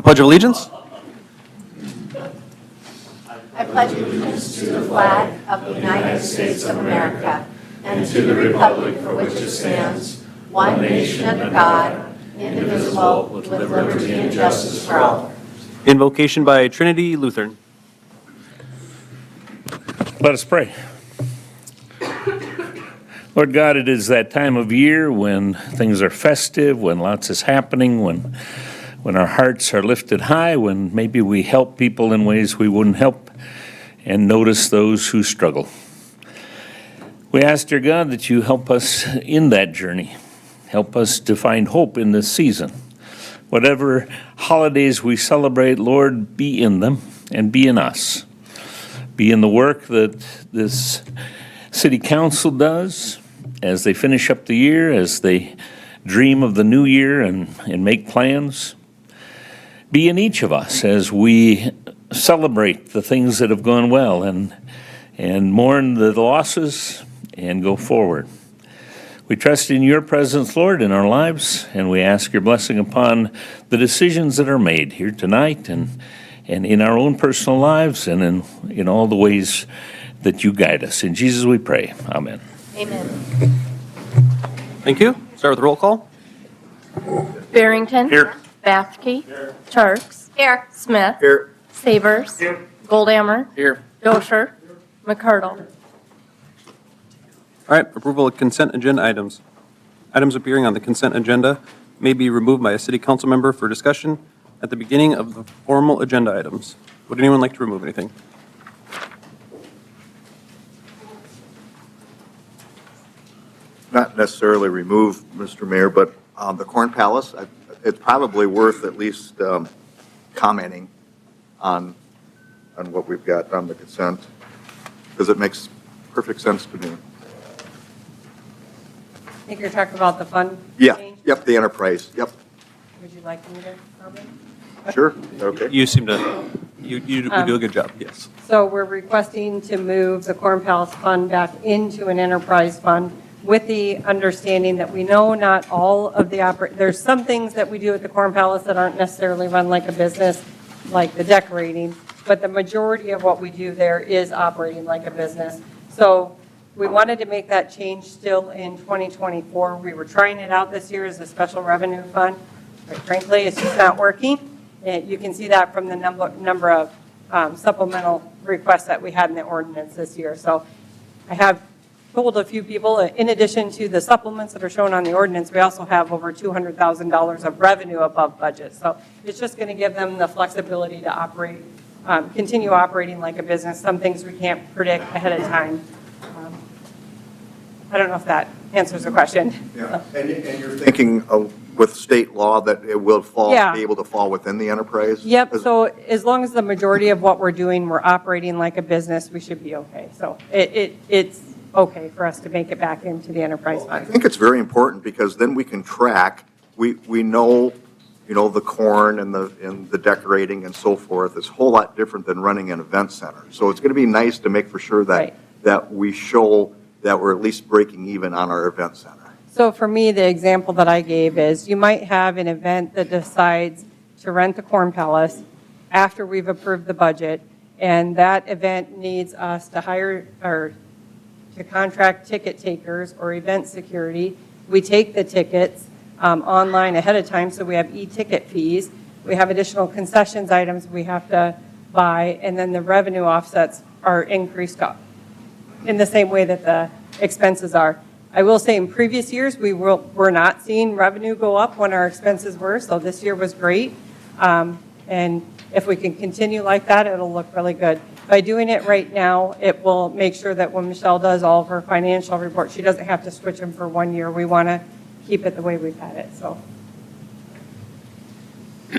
The Pledge of Allegiance. I pledge allegiance to the flag of the United States of America and to the republic for which it stands, one nation under God, indivisible, with liberty and justice for all. Invocation by Trinity Lutheran. Let us pray. Lord God, it is that time of year when things are festive, when lots is happening, when our hearts are lifted high, when maybe we help people in ways we wouldn't help and notice those who struggle. We ask, dear God, that you help us in that journey. Help us to find hope in this season. Whatever holidays we celebrate, Lord, be in them and be in us. Be in the work that this city council does as they finish up the year, as they dream of the new year and make plans. Be in each of us as we celebrate the things that have gone well and mourn the losses and go forward. We trust in your presence, Lord, in our lives, and we ask your blessing upon the decisions that are made here tonight and in our own personal lives and in all the ways that you guide us. In Jesus we pray. Amen. Amen. Thank you. Start with the roll call. Barrington. Here. Bathke. Here. Turks. Here. Smith. Here. Sabers. Here. Goldammer. Here. Dosher. McCardle. All right, approval of consent agenda items. Items appearing on the consent agenda may be removed by a city council member for discussion at the beginning of the formal agenda items. Would anyone like to remove anything? Not necessarily remove, Mr. Mayor, but the Corn Palace, it's probably worth at least commenting on what we've got on the consent, because it makes perfect sense to me. I think you're talking about the fund Yeah, change? yep, the enterprise, yep, Would you like me to comment? sure, okay. You seem to, you do a good job, yes. So we're requesting to move the Corn Palace Fund back into an enterprise fund with the understanding that we know not all of the there's some things that we do at the Corn Palace that aren't necessarily run like a business, like the decorating, but the majority of what we do there is operating like a business. So we wanted to make that change still in 2024. We were trying it out this year as a special revenue fund. But frankly, it's just not working. And you can see that from the number of supplemental requests that we had in the ordinance this year. So I have told a few people, in addition to the supplements that are shown on the ordinance, we also have over $200,000 of revenue above budget. So it's just going to give them the flexibility to operate, continue operating like a business. Some things we can't predict ahead of time. I don't know if that answers the question. Yeah, and you're thinking with state law that it will Yeah. be able to fall within the enterprise? Yep, so as long as the majority of what we're doing, we're operating like a business, we should be okay. So it's okay for us to make it back into the enterprise I fund. think it's very important because then we can track, we know, the corn and the decorating and so forth is a whole lot different than running an event center. So it's going to be nice to make for sure Right. that we show that we're at least breaking even on our event center. So for me, the example that I gave is you might have an event that decides to rent the Corn Palace after we've approved the budget, and that event needs us to hire or to contract ticket takers or event security. We take the tickets online ahead of time, so we have e-ticket fees. We have additional concessions items we have to buy, and then the revenue offsets are increased up in the same way that the expenses are. I will say in previous years, we're not seeing revenue go up when our expenses were, so this year was great. And if we can continue like that, it'll look really good. By doing it right now, it will make sure that when Michelle does all of her financial reports, she doesn't have to switch them for 1 year. We want to keep it the way we've had it, so.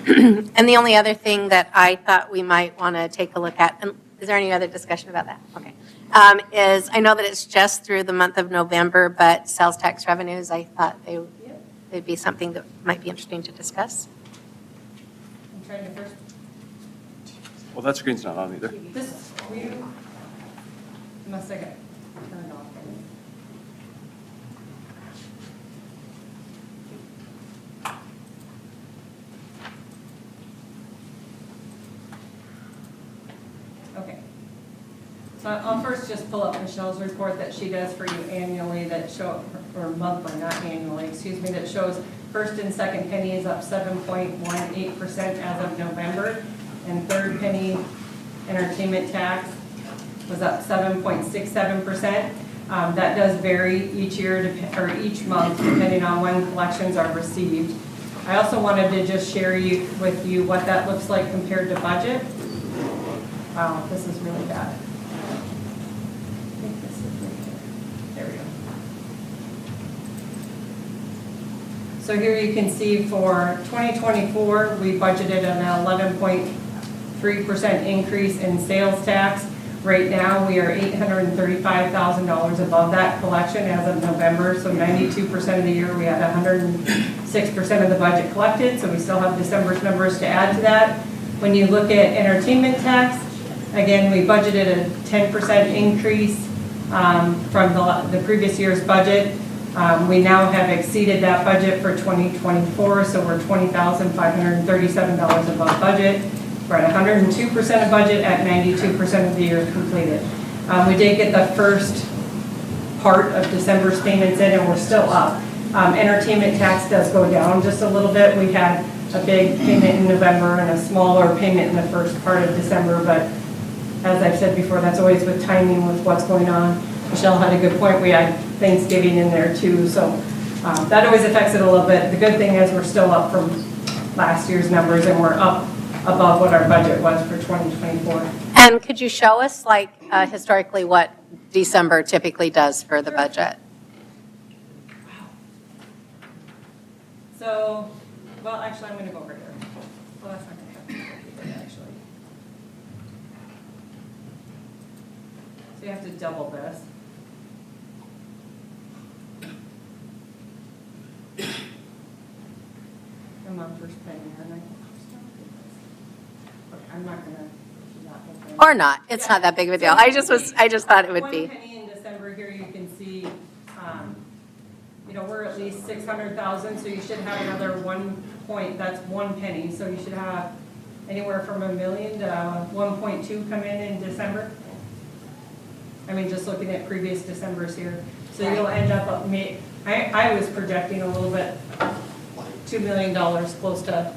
And the only other thing that I thought we might want to take a look at, and is there any other discussion about that? Okay. Is I know that it's just through the month of November, but sales tax revenues, I thought they'd be something that might be interesting to discuss. I'm trying to first. Well, that screen's not on either. This, were you? Unless I got turned off. So I'll first just pull up Michelle's report that she does for you annually that show, or monthly, not annually, excuse me, that shows first and second penny is up 7.18% as of November, and third penny entertainment tax was up 7.67%. That does vary each year, or each month, depending on when collections are received. I also wanted to just share with you what that looks like compared to budget. Wow, this is really bad. I think this is right here. There we go. So here you can see for 2024, we budgeted an 11.3% increase in sales tax. Right now, we are $835,000 above that collection as of November, so 92% of the year, we had 106% of the budget collected, so we still have December's numbers to add to that. When you look at entertainment tax, again, we budgeted a 10% increase from the previous year's budget. We now have exceeded that budget for 2024, so we're $20,537 above budget. We're at 102% of budget at 92% of the year completed. We did get the first part of December's payments in, and we're still up. Entertainment tax does go down just a little bit. We had a big payment in November and a smaller payment in the first part of December, but as I've said before, that's always with timing with what's going on. Michelle had a good point. We had Thanksgiving in there too, so that always affects it a little bit. The good thing is we're still up from last year's numbers, and we're up above what our budget was for 2024. And could you show us, like, historically what December typically does for the budget? So, well, actually, I'm going to go over here. Well, that's not going to happen, actually. So you have to double this. I'm on first penny, aren't I? Okay, I'm not going to. Or not? It's not that big of a deal. I just thought it would be. 1 penny in December here, you can see, we're at least 600,000, so you should have another 1 point, that's 1 penny. So you should have anywhere from $1 million to 1.2 come in December. I mean, just looking at previous Decembers here. So you'll end up, I was projecting a little bit, $2 million close to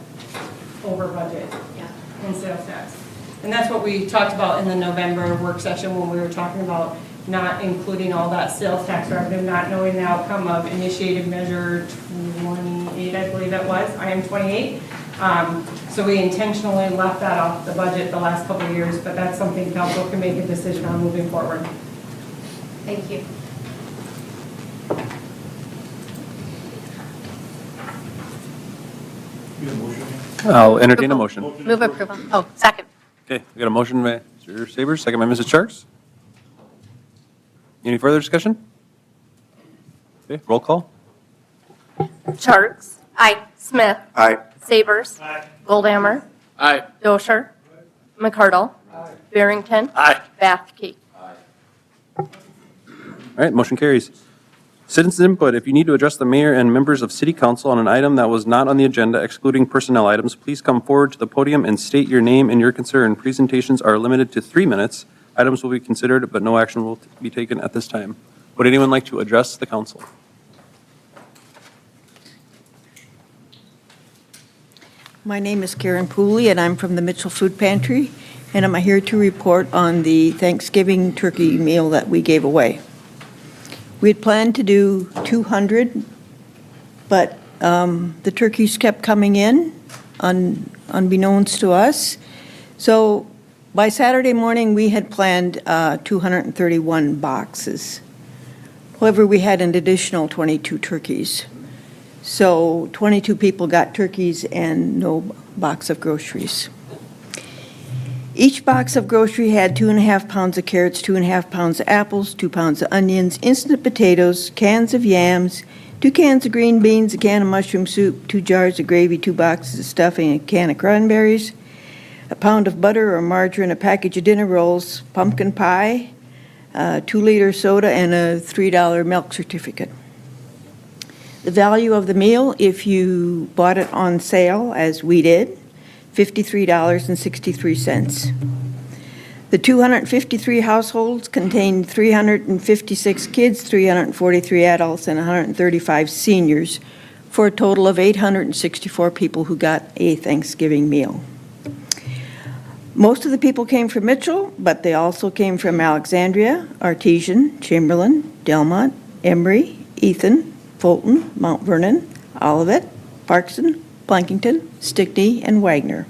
over budget in sales tax. And that's what we talked about in the November work session when we were talking about not including all that sales tax revenue, not knowing the outcome of initiated measure 28, I believe it was, IM 28. So we intentionally left that off the budget the last couple of years, but that's something council can make a decision on moving forward. Thank you. I'll entertain a motion. Move approval. Oh, second. Okay, we got a motion by Mr. Sabers, second by Mrs. Sharks. Any further discussion? Okay, roll call. Sharks. Aye. Smith. Aye. Sabers. Goldammer. Aye. Dosher. McCardle. Barrington. Aye. Bathke. All right, motion carries. Citizens input, if you need to address the mayor and members of city council on an item that was not on the agenda excluding personnel items, please come forward to the podium and state your name and your concern. Presentations are limited to 3 minutes. Items will be considered, but no action will be taken at this time. Would anyone like to address the council? My name is Karen Pooley, and I'm from the Mitchell Food Pantry, and I'm here to report on the Thanksgiving turkey meal that we gave away. We had planned to do 200, but the turkeys kept coming in, unbeknownst to us. So by Saturday morning, we had planned 231 boxes. However, we had an additional 22 turkeys. So 22 people got turkeys and no box of groceries. Each box of grocery had 2.5 pounds of carrots, 2.5 pounds of apples, 2 pounds of onions, instant potatoes, cans of yams, 2 cans of green beans, a can of mushroom soup, 2 jars of gravy, 2 boxes of stuffing, a can of cranberries, a pound of butter or margarine, a package of dinner rolls, pumpkin pie, 2-liter soda, and a $3 milk certificate. The value of the meal, if you bought it on sale, as we did, $53.63. The 253 households contained 356 kids, 343 adults, and 135 seniors, for a total of 864 people who got a Thanksgiving meal. Most of the people came from Mitchell, but they also came from Alexandria, Artesian, Chamberlain, Delmont, Emery, Ethan, Fulton, Mount Vernon, Olivet, Parkson, Blankington, Stickney, and Wagner.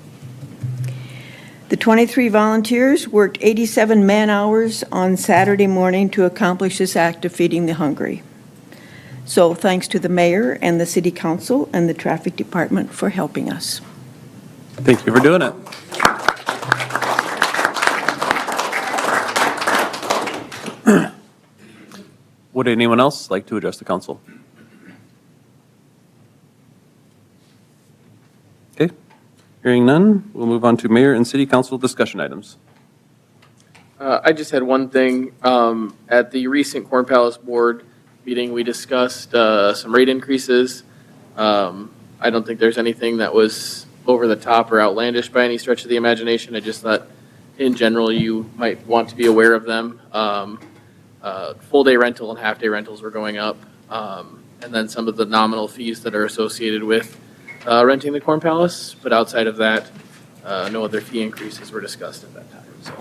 The 23 volunteers worked 87 man-hours on Saturday morning to accomplish this act of feeding the hungry. So thanks to the mayor and the city council and the traffic department for helping us. Thank you for doing it. Would anyone else like to address the council? Okay, hearing none, we'll move on to mayor and city council discussion items. I just had one thing. At the recent Corn Palace Board meeting, we discussed some rate increases. I don't think there's anything that was over the top or outlandish by any stretch of the imagination. I just thought, in general, you might want to be aware of them. Full-day rental and half-day rentals were going up, and then some of the nominal fees that are associated with renting the Corn Palace. But outside of that, no other fee increases were discussed at that time. So.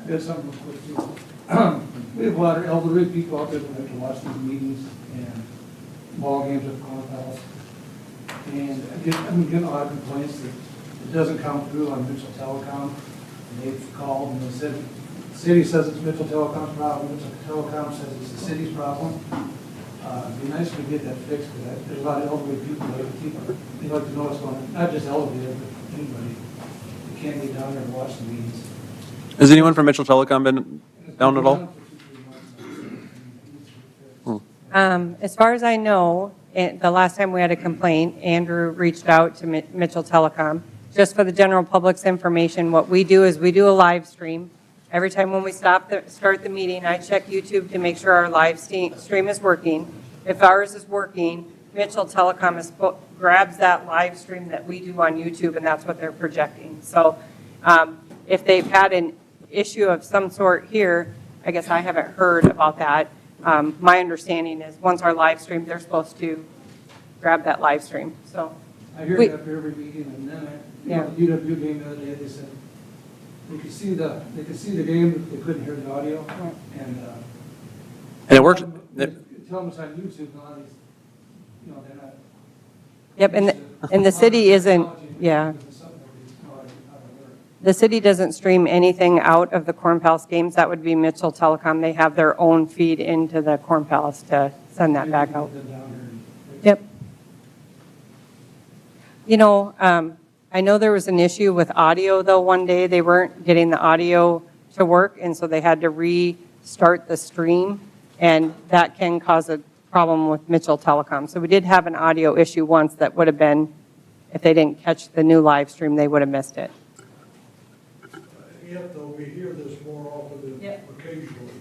I got something real quick too. We have a lot of elderly people out there that like to watch these meetings and ball games at the Corn Palace. And I've been getting a lot of complaints that it doesn't come through on Mitchell Telecom. And they've called and they said, the city says it's Mitchell Telecom's problem, Mitchell Telecom says it's the city's problem. It'd be nice if we get that fixed, because there's a lot of elderly people that they like to know what's going on, not just elderly, but anybody. They can't get down there and watch the meetings. Has anyone from Mitchell Telecom been down at all? As far as I know, the last time we had a complaint, Andrew reached out to Mitchell Telecom. Just for the general public's information, what we do is we do a live stream. Every time when we start the meeting, I check YouTube to make sure our live stream is working. If ours is working, Mitchell Telecom grabs that live stream that we do on YouTube, and that's what they're projecting. So if they've had an issue of some sort here, I guess I haven't heard about that. My understanding is once our live stream, they're supposed to grab that live stream. So I hear it after every meeting, and then Yeah. the UW game the other day, they said they could see the game, but they couldn't hear the audio, and And it works. tell them it's on YouTube, and all these, they're not. Yep, and the city isn't, yeah. The city doesn't stream anything out of the Corn Palace games. That would be Mitchell Telecom. They have their own feed into the Corn Palace to send that back out. Yep. I know there was an issue with audio, though, one day. They weren't getting the audio to work, and so they had to restart the stream, and that can cause a problem with Mitchell Telecom. So we did have an audio issue once that would have been, if they didn't catch the new live stream, they would have missed it. Yet, though, we hear this more often than occasionally.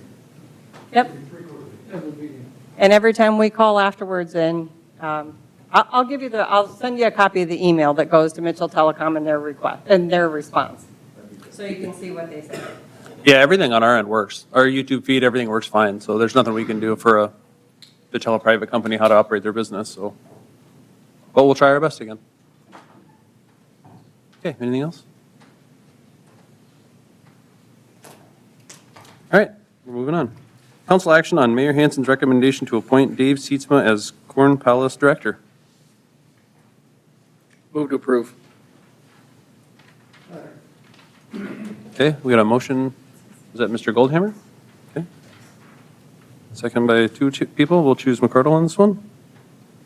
Yep. Pretty frequently, every meeting. And every time we call afterwards, and I'll send you a copy of the email that goes to Mitchell Telecom and their request, and their response. So you can see what they say. Yeah, everything on our end works. Our YouTube feed, everything works fine. So there's nothing we can do to tell a private company how to operate their business. So, but we'll try our best again. Okay, anything else? All right, we're moving on. Council action on Mayor Hansen's recommendation to appoint Dave Seatsma as Corn Palace Director. Move to approve. Okay, we got a motion. Is that Mr. Goldhammer? Okay. Second by two people. We'll choose McCardle on this one.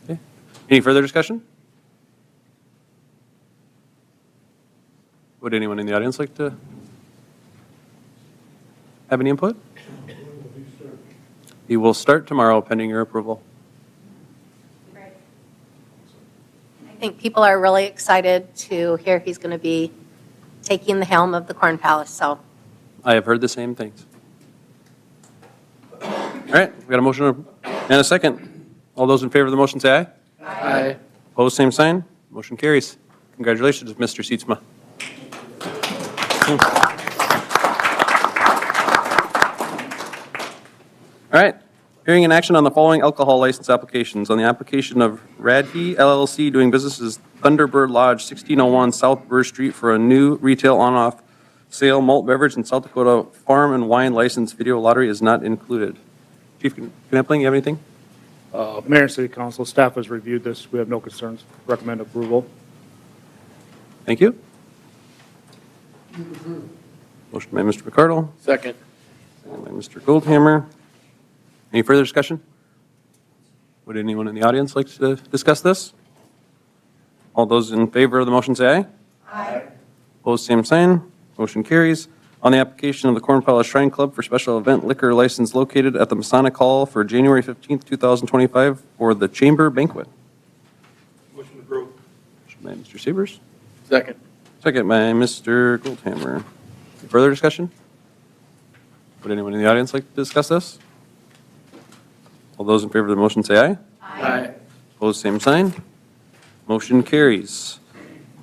Okay. Any further discussion? Would anyone in the audience like to have any input? He will start tomorrow pending your approval. I think people are really excited to hear he's going to be taking the helm of the Corn Palace, so. I have heard the same things. All right, we got a motion and a second. All those in favor of the motion say aye. Aye. Opposed, same sign. Motion carries. Congratulations, Mr. Seatsma. All right. Hearing and action on the following alcohol license applications. On the application of Radke LLC doing business as Thunderbird Lodge, 1601 South Burr Street for a new retail on-off sale malt beverage and South Dakota farm and wine license. Video lottery is not included. Chief Knepling, you have anything? Mayor and City Council, staff has reviewed this. We have no concerns. Recommend approval. Thank you. Motion by Mr. McCardle, Second. second by Mr. Goldhammer. Any further discussion? Would anyone in the audience like to discuss this? All those in favor of the motion say aye. Aye. Opposed, same sign. Motion carries. On the application of the Corn Palace Shrine Club for special event liquor license located at the Masonic Hall for January 15th, 2025 for the Chamber Banquet. Motion approved. Motion by Mr. Sabers, Second. second by Mr. Goldhammer. Any further discussion? Would anyone in the audience like to discuss this? All those in favor of the motion say aye. Aye. Opposed, same sign. Motion carries.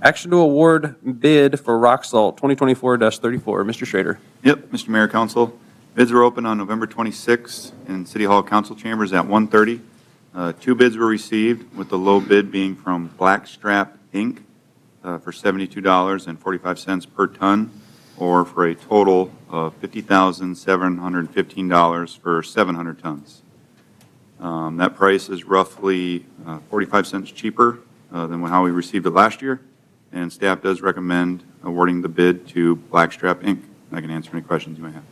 Action to award bid for rock salt 2024-34. Mr. Schrader. Yep, Mr. Mayor, Council. Bids were open on November 26th in City Hall Council Chambers at 1:30. 2 bids were received, with the low bid being from Blackstrap Inc. For $72.45 per ton, or for a total of $50,715 for 700 tons. That price is roughly 45 cents cheaper than how we received it last year, and staff does recommend awarding the bid to Blackstrap Inc. I can answer any questions you may have.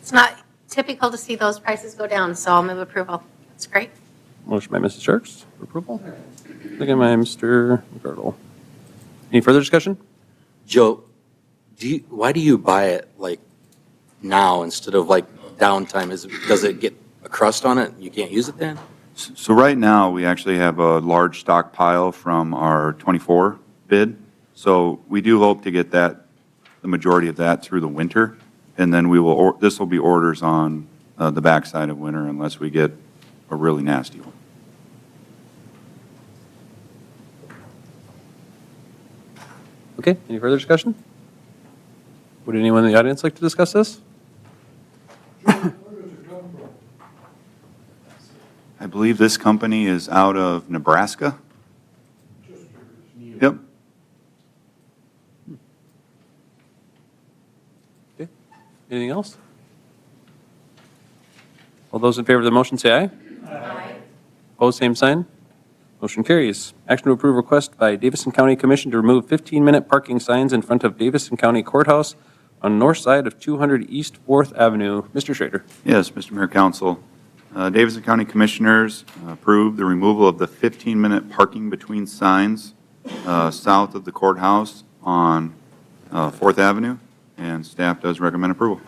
It's not typical to see those prices go down, so I'll move approval. That's great. Motion by Mrs. Sharks for approval. Second by Mr. McCardle. Any further discussion? Joe, why do you buy it like now instead of like downtime? Does it get a crust on it? You can't use it then? So right now, we actually have a large stockpile from our 24 bid. So we do hope to get the majority of that through the winter. And then this will be orders on the backside of winter unless we get a really nasty one. Okay, any further discussion? Would anyone in the audience like to discuss this? Where does it come from? I believe this company is out of Nebraska. Just curious. Yep. Okay, anything else? All those in favor of the motion say aye. Aye. Opposed, same sign. Motion carries. Action to approve request by Davison County Commission to remove 15-minute parking signs in front of Davison County Courthouse on north side of 200 East 4th Avenue. Mr. Schrader. Yes, Mr. Mayor, Council. Davison County Commissioners approved the removal of the 15-minute parking between signs south of the courthouse on 4th Avenue, and staff does recommend approval.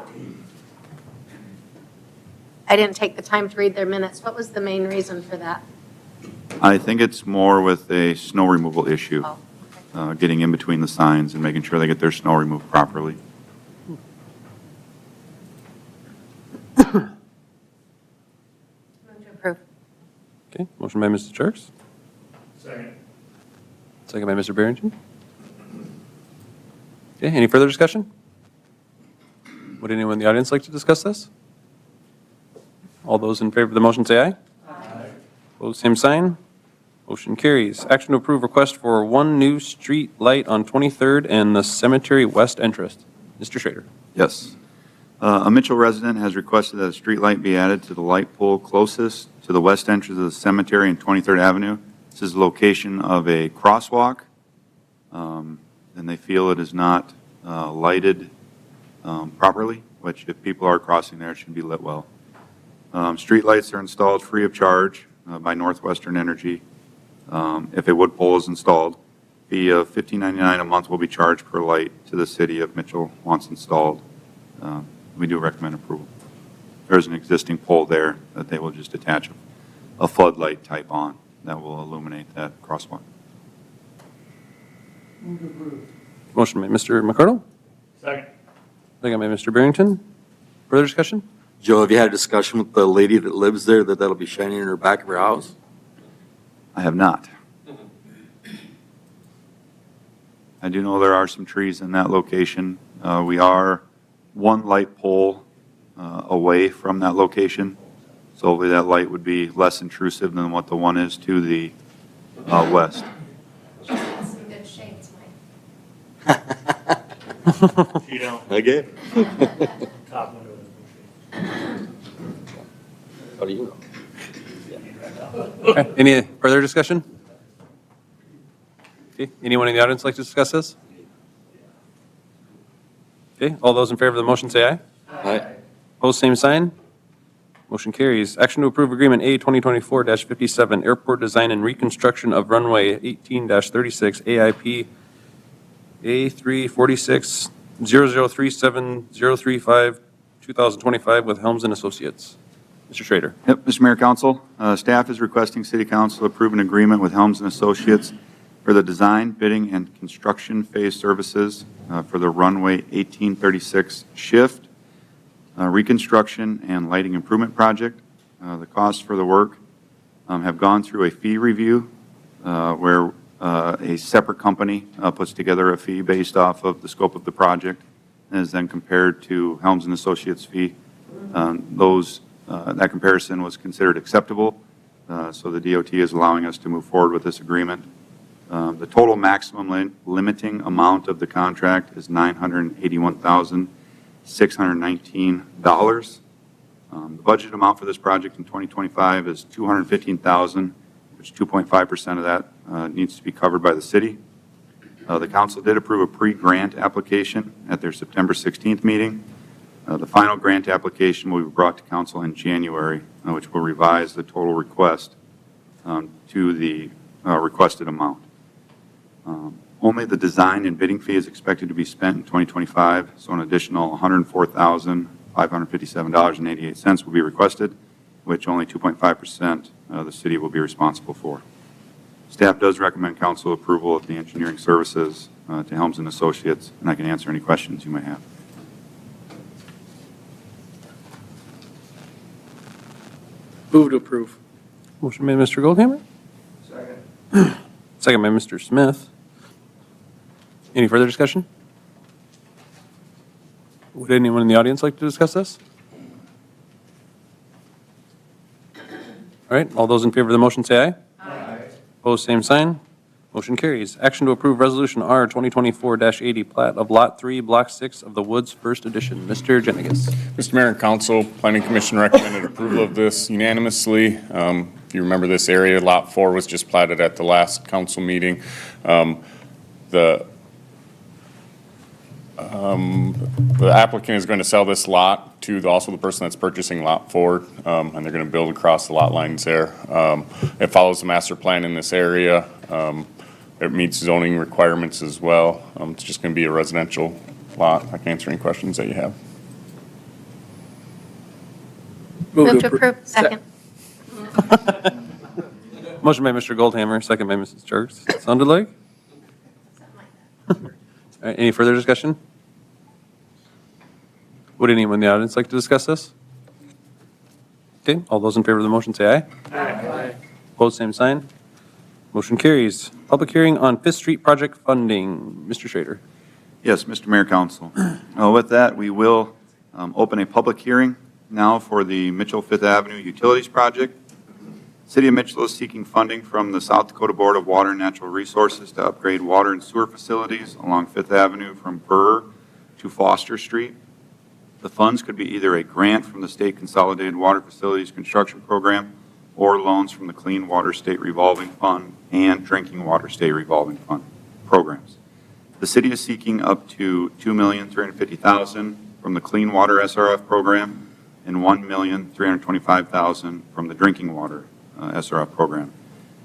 I didn't take the time to read their minutes. What was the main reason for that? I think it's more with a snow removal issue, Oh, getting in between the signs and making sure they get their snow removed properly. Move to approve. Okay, motion by Mrs. Sharks. Second. Second by Mr. Barrington. Okay, any further discussion? Would anyone in the audience like to discuss this? All those in favor of the motion say aye. Aye. Opposed, same sign. Motion carries. Action to approve request for one new street light on 23rd and the cemetery west entrance. Mr. Schrader. Yes. A Mitchell resident has requested that a street light be added to the light pole closest to the west entrance of the cemetery and 23rd Avenue. This is the location of a crosswalk, and they feel it is not lighted properly, which if people are crossing there, it should be lit well. Street lights are installed free of charge by Northwestern Energy. If a wood pole is installed, fee of $15.99 a month will be charged per light to the city of Mitchell once installed. We do recommend approval. There's an existing pole there that they will just attach a floodlight type on that will illuminate that crosswalk. Move to approve. Motion by Mr. McCardle. Second. Second by Mr. Barrington. Further discussion? Joe, have you had a discussion with the lady that lives there that'll be shining in her back of her house? I have not. I do know there are some trees in that location. We are one light pole away from that location, so hopefully that light would be less intrusive than what the one is to the west. Some good shades, Mike. You know, Okay. top window. How do you know? Okay, any further discussion? Okay, anyone in the audience like to discuss this? Okay, all those in favor of the motion say aye. Aye. Opposed, same sign. Motion carries. Action to approve Agreement A 2024-57, Airport Design and Reconstruction of Runway 18-36, AIP A346 0037 2025 with Helms and Associates. Mr. Schrader. Yep, Mr. Mayor, Council, staff is requesting City Council approve an agreement with Helms and Associates for the design, bidding, and construction phase services for the runway 1836 shift, reconstruction, and lighting improvement project. The costs for the work have gone through a fee review where a separate company puts together a fee based off of the scope of the project and is then compared to Helms and Associates fee. That comparison was considered acceptable, so the DOT is allowing us to move forward with this agreement. The total maximum limiting amount of the contract is $981,619. The budget amount for this project in 2025 is $215,000, which 2.5% of that needs to be covered by the city. The council did approve a pre-grant application at their September 16th meeting. The final grant application will be brought to council in January, which will revise the total request to the requested amount. Only the design and bidding fee is expected to be spent in 2025, so an additional $104,557.88 will be requested, which only 2.5% of the city will be responsible for. Staff does recommend council approval of the engineering services to Helms and Associates, and I can answer any questions you may have. Move to approve. Motion made, Mr. Goldhammer. Second. Second by Mr. Smith. Any further discussion? Would anyone in the audience like to discuss this? All right, all those in favor of the motion say aye. Aye. Opposed, same sign. Motion carries. Action to approve Resolution R 2024-80, plat of Lot 3, Block 6 of the Woods First Edition. Mr. Jenigas. Mr. Mayor and Council, Planning Commission recommended approval of this unanimously. If you remember this area, Lot 4 was just platted at the last council meeting. The applicant is going to sell this lot to also the person that's purchasing Lot 4, and they're going to build across the lot lines there. It follows the master plan in this area. It meets zoning requirements as well. It's just going to be a residential lot. I can answer any questions that you have. Move to approve. Second. Motion by Mr. Goldhammer, second by Mrs. Jerks. Sounded like? All right, any further discussion? Would anyone in the audience like to discuss this? Okay, all those in favor of the motion say aye. Aye. Opposed, same sign. Motion carries. Public hearing on Fifth Street project funding. Mr. Schrader. Yes, Mr. Mayor, Council. With that, we will open a public hearing now for the Mitchell Fifth Avenue Utilities Project. City of Mitchell is seeking funding from the South Dakota Board of Water and Natural Resources to upgrade water and sewer facilities along Fifth Avenue from Burr to Foster Street. The funds could be either a grant from the State Consolidated Water Facilities Construction Program or loans from the Clean Water State Revolving Fund and Drinking Water State Revolving Fund programs. The city is seeking up to $2,350,000 from the Clean Water SRF program and $1,325,000 from the Drinking Water SRF program.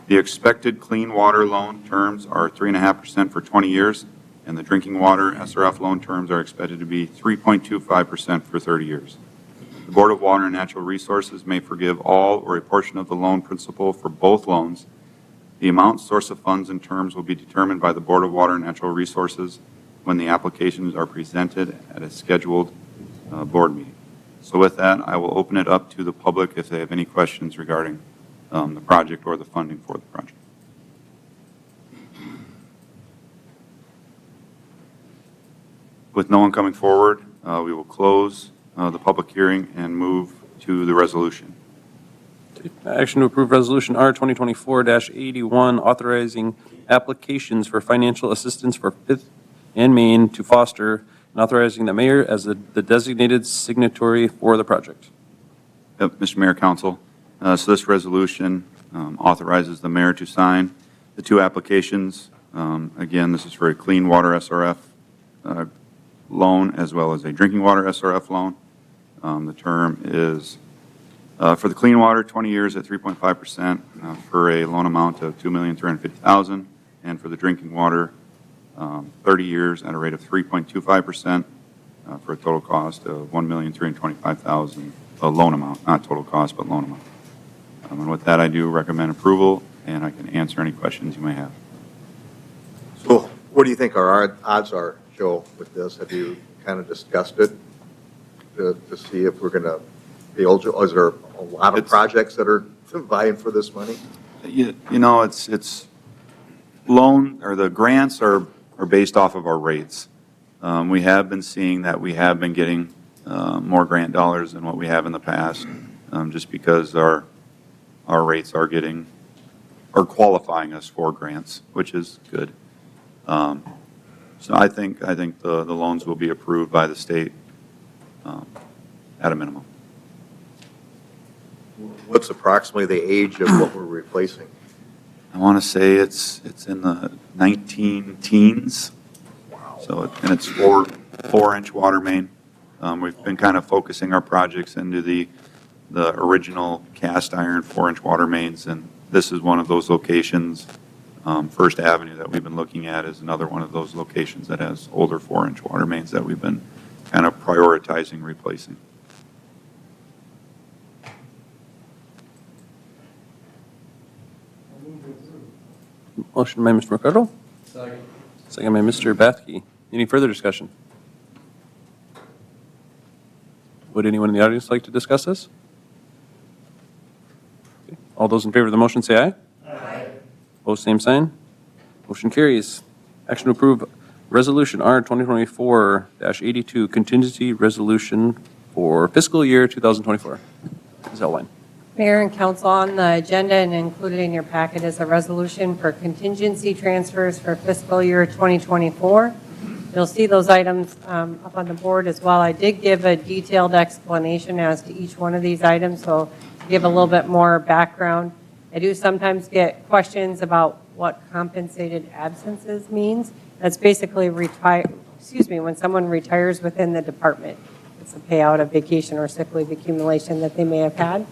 The expected clean water loan terms are 3.5% for 20 years, and the drinking water SRF loan terms are expected to be 3.25% for 30 years. The Board of Water and Natural Resources may forgive all or a portion of the loan principal for both loans. The amount, source of funds, and terms will be determined by the Board of Water and Natural Resources when the applications are presented at a scheduled board meeting. So with that, I will open it up to the public if they have any questions regarding the project or the funding for the project. With no one coming forward, we will close the public hearing and move to the resolution. Action to approve Resolution R 2024-81, authorizing applications for financial assistance for Fifth and Main to Foster, and authorizing the mayor as the designated signatory for the project. Yep, Mr. Mayor, Council. So this resolution authorizes the mayor to sign the two applications. Again, this is for a clean water SRF loan as well as a drinking water SRF loan. The term is for the clean water, 20 years at 3.5% for a loan amount of $2,350,000, and for the drinking water, 30 years at a rate of 3.25% for a total cost of $1,325,000, a loan amount, not total cost, but loan amount. And with that, I do recommend approval, and I can answer any questions you may have. So what do you think our odds are, Joe, with this? Have you kind of discussed it to see if we're going to be eligible? Is there a lot of projects that are vying for this money? You know, it's loan, or the grants are based off of our rates. We have been seeing that we have been getting more grant dollars than what we have in the past, just because our rates are qualifying us for grants, which is good. So I think the loans will be approved by the state at a minimum. What's approximately the age of what we're replacing? I want to say it's in the 19 teens. Wow. So, and it's 4-inch water main. We've been kind of focusing our projects into the original cast iron 4-inch water mains, and this is one of those locations. First Avenue that we've been looking at is another one of those locations that has older 4-inch water mains that we've been kind of prioritizing replacing. Motion by Mr. Mercado. Second by Mr. Bathke. Any further discussion? Would anyone in the audience like to discuss this? Okay. All those in favor of the motion say aye. Aye. Opposed, same sign. Motion carries. Action to approve Resolution R 2024-82, contingency resolution for fiscal year 2024. Ms. Elwine. Mayor and council, on the agenda and included in your packet is a resolution for contingency transfers for fiscal year 2024. You'll see those items up on the board as well. I did give a detailed explanation as to each one of these items, so to give a little bit more background. I do sometimes get questions about what compensated absences means. That's basically when someone retires within the department. It's a payout of vacation or sick leave accumulation that they may have had.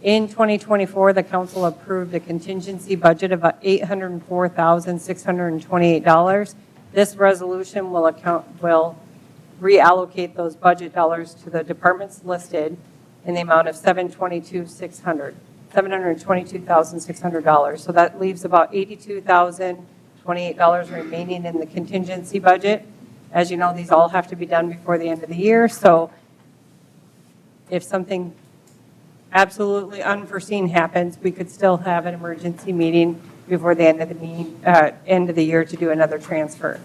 In 2024, the council approved a contingency budget of $804,628. This resolution will reallocate those budget dollars to the departments listed in the amount of $722,600. So that leaves about $82,028 remaining in the contingency budget. As you know, these all have to be done before the end of the year. So if something absolutely unforeseen happens, we could still have an emergency meeting before the end of the year to do another transfer.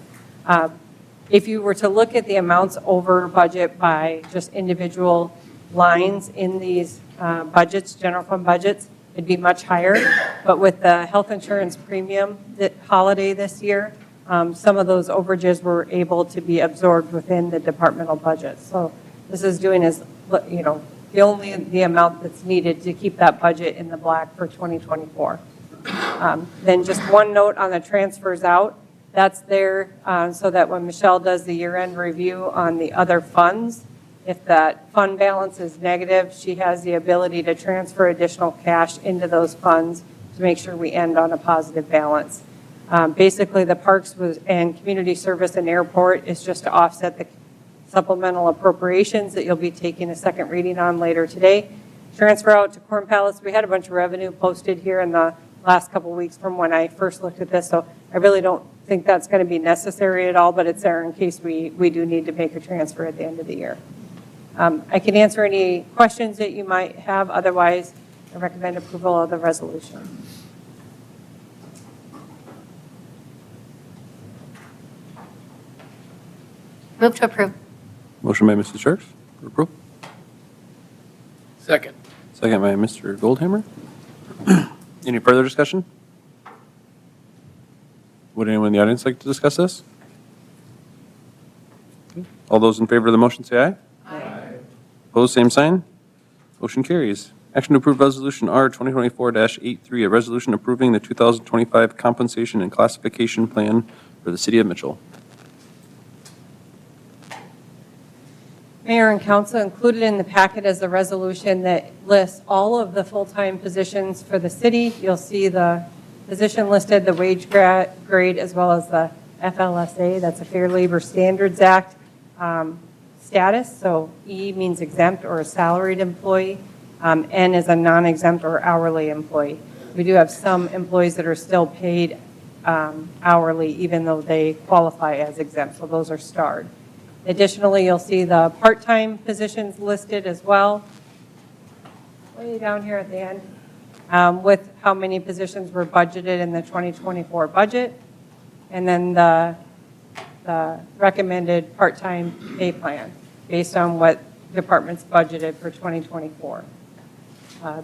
If you were to look at the amounts over budget by just individual lines in these budgets, general fund budgets, it'd be much higher. But with the health insurance premium holiday this year, some of those overages were able to be absorbed within the departmental budget. So this is doing is, the amount that's needed to keep that budget in the black for 2024. Then just one note on the transfers out. That's there so that when Michelle does the year-end review on the other funds, if that fund balance is negative, she has the ability to transfer additional cash into those funds to make sure we end on a positive balance. Basically, the parks and community service and airport is just to offset the supplemental appropriations that you'll be taking a second reading on later today. Transfer out to Corn Palace. We had a bunch of revenue posted here in the last couple of weeks from when I first looked at this, so I really don't think that's going to be necessary at all, but it's there in case we do need to make a transfer at the end of the year. I can answer any questions that you might have. Otherwise, I recommend approval of the resolution. Move to approve. Motion by Mrs. Sharks for approval. Second. Second by Mr. Goldhammer. Any further discussion? Would anyone in the audience like to discuss this? All those in favor of the motion say aye. Aye. Opposed, same sign. Motion carries. Action to approve Resolution R 2024-83, a resolution approving the 2025 compensation and classification plan for the City of Mitchell. Mayor and council, included in the packet is a resolution that lists all of the full-time positions for the city. You'll see the position listed, the wage grade, as well as the FLSA, that's a Fair Labor Standards Act status. So E means exempt or a salaried employee. N is a non-exempt or hourly employee. We do have some employees that are still paid hourly, even though they qualify as exempt, so those are starred. Additionally, you'll see the part-time positions listed as well, way down here at the end, with how many positions were budgeted in the 2024 budget, and then the recommended part-time pay plan based on what departments budgeted for 2024.